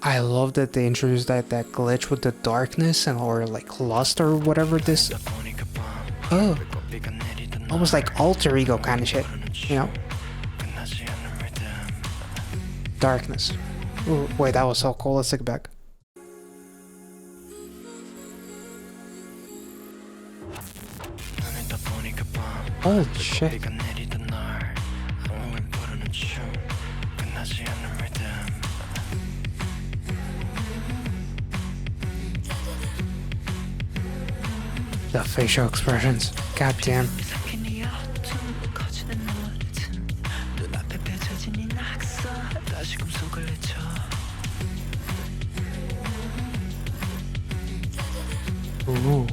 I love that they introduced that glitch with the darkness and or like lust or whatever this. Oh, almost like alter ego kind of shit, Darkness. Ooh, wait, that was so cool. Let's take it back. Holy shit. The facial expressions. God damn. Ooh.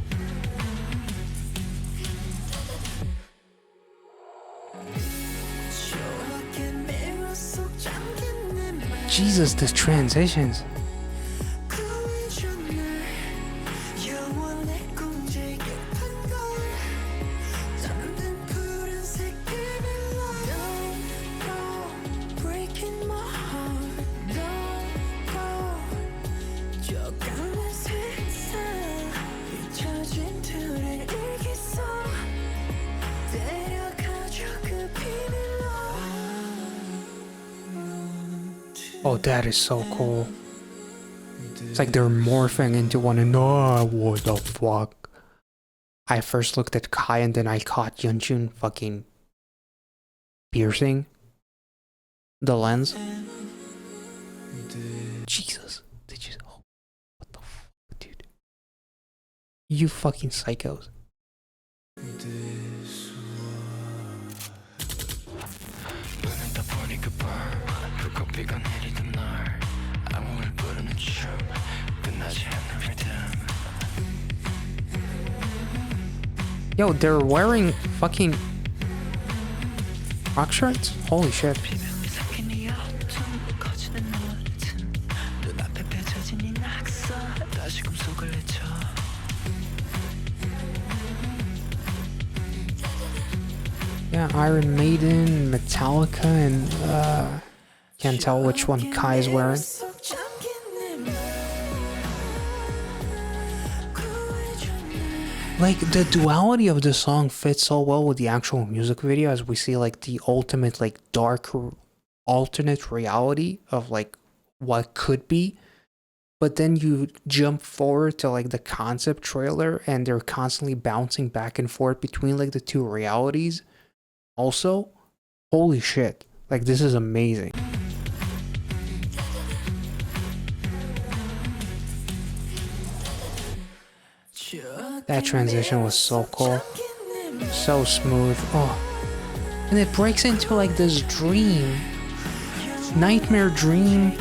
Jesus, the transitions. Oh, that is so cool. It's like they're morphing into one another. What the fuck? I first looked at Kai and then I caught Yunjun fucking piercing the lens. Jesus. Did you? Oh, what the fuck, dude? You fucking psychos. Yo, they're wearing fucking rock shirts? Holy shit. Yeah, Iron Maiden, Metallica, and can't tell which one Kai is wearing. Like, the duality of the song fits so well with the actual music video, as we see like the ultimate like dark alternate reality of like what could be. But then you jump forward to like the concept trailer and they're constantly bouncing back and forth between like the two realities. Also, holy shit, like this is amazing. That transition was so cool, so smooth. Oh, and it breaks into like this dream, nightmare dream.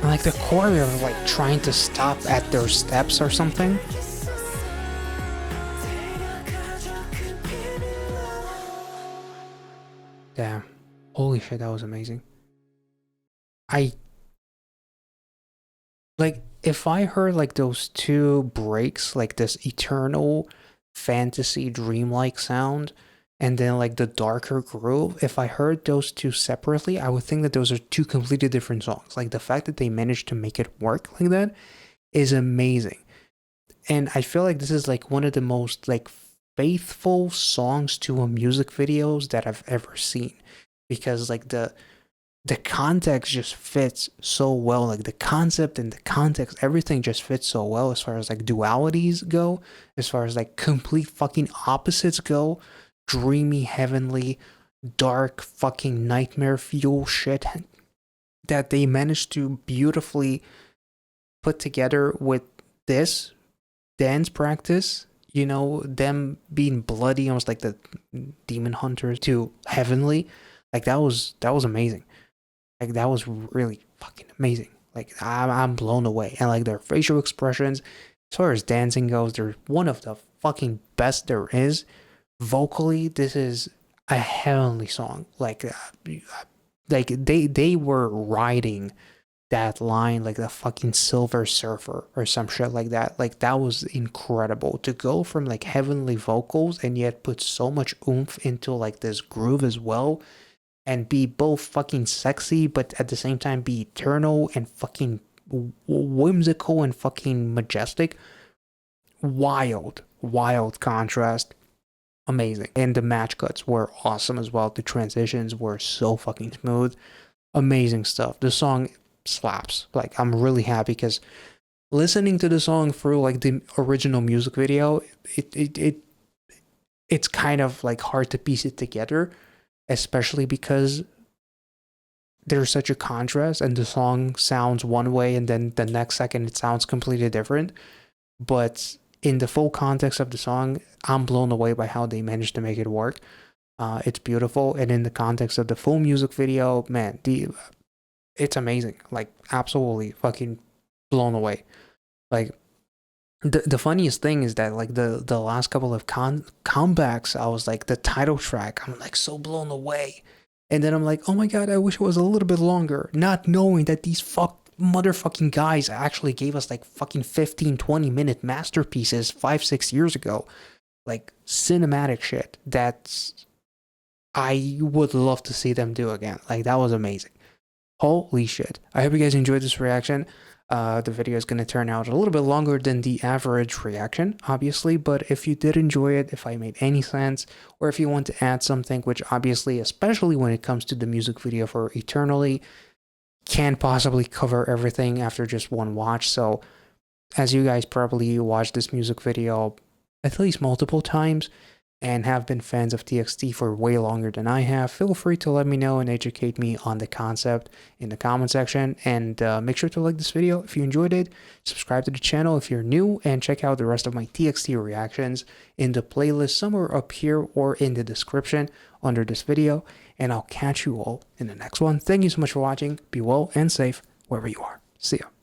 And like the choreo like trying to stop at their steps or something. Damn. Holy shit, that was amazing. Like, if I heard like those two breaks, like this eternal fantasy dreamlike sound, and then like the darker groove, if I heard those two separately, I would think that those are two completely different songs. Like, the fact that they managed to make it work like that is amazing. And I feel like this is like one of the most like faithful songs to a music videos that I've ever seen, because like the context just fits so well. Like the concept and the context, everything just fits so well, as far as like dualities go, as far as like complete fucking opposites go. Dreamy, heavenly, dark fucking nightmare fuel shit that they managed to beautifully put together with this dance practice, you know, them being bloody, almost like the demon hunters, to heavenly. Like that was amazing. Like that was really fucking amazing. Like I'm blown away. And like their facial expressions, as far as dancing goes, they're one of the fucking best there is. Vocally, this is a heavenly song. Like they were riding that line like the fucking Silver Surfer or some shit like that. Like that was incredible to go from like heavenly vocals and yet put so much oomph into like this groove as well, and be both fucking sexy but at the same time be eternal and fucking whimsical and fucking majestic. Wild contrast. amazing. And the match cuts were awesome as well. The transitions were so fucking smooth. Amazing stuff. The song slaps. Like, I'm really happy because listening to the song through like the original music video, it's kind of like hard to piece it together, especially because there's such a contrast and the song sounds one way and then the next second it sounds completely different. But in the full context of the song, I'm blown away by how they managed to make it work. It's beautiful, and in the context of the full music video, man, it's amazing. Like, absolutely fucking blown away. Like, the funniest thing is that like the last couple of comebacks, I was like the title track, I'm like so blown away, and then I'm like, oh my god, I wish it was a little bit longer, not knowing that these motherfucking guys actually gave us like fucking 15-20 minute masterpieces 5-6 years ago, like cinematic shit that's I would love to see them do again. Like, that was amazing. Holy shit. I hope you guys enjoyed this reaction. The video is going to turn out a little bit longer than the average reaction, obviously, but if you did enjoy it, if I made any sense, or if you want to add something, which obviously, especially when it comes to the music video for Eternally, can't possibly cover everything after just one watch. So, as you guys probably watched this music video at least multiple times, and have been fans of TXT for way longer than I have, feel free to let me know and educate me on the concept in the comment section. And make sure to like this video if you enjoyed it, subscribe to the channel if you're new, and check out the rest of my TXT reactions in the playlist somewhere up here or in the description under this video. And I'll catch you all in the next one. Thank you so much for watching. Be well and safe wherever you are. See ya.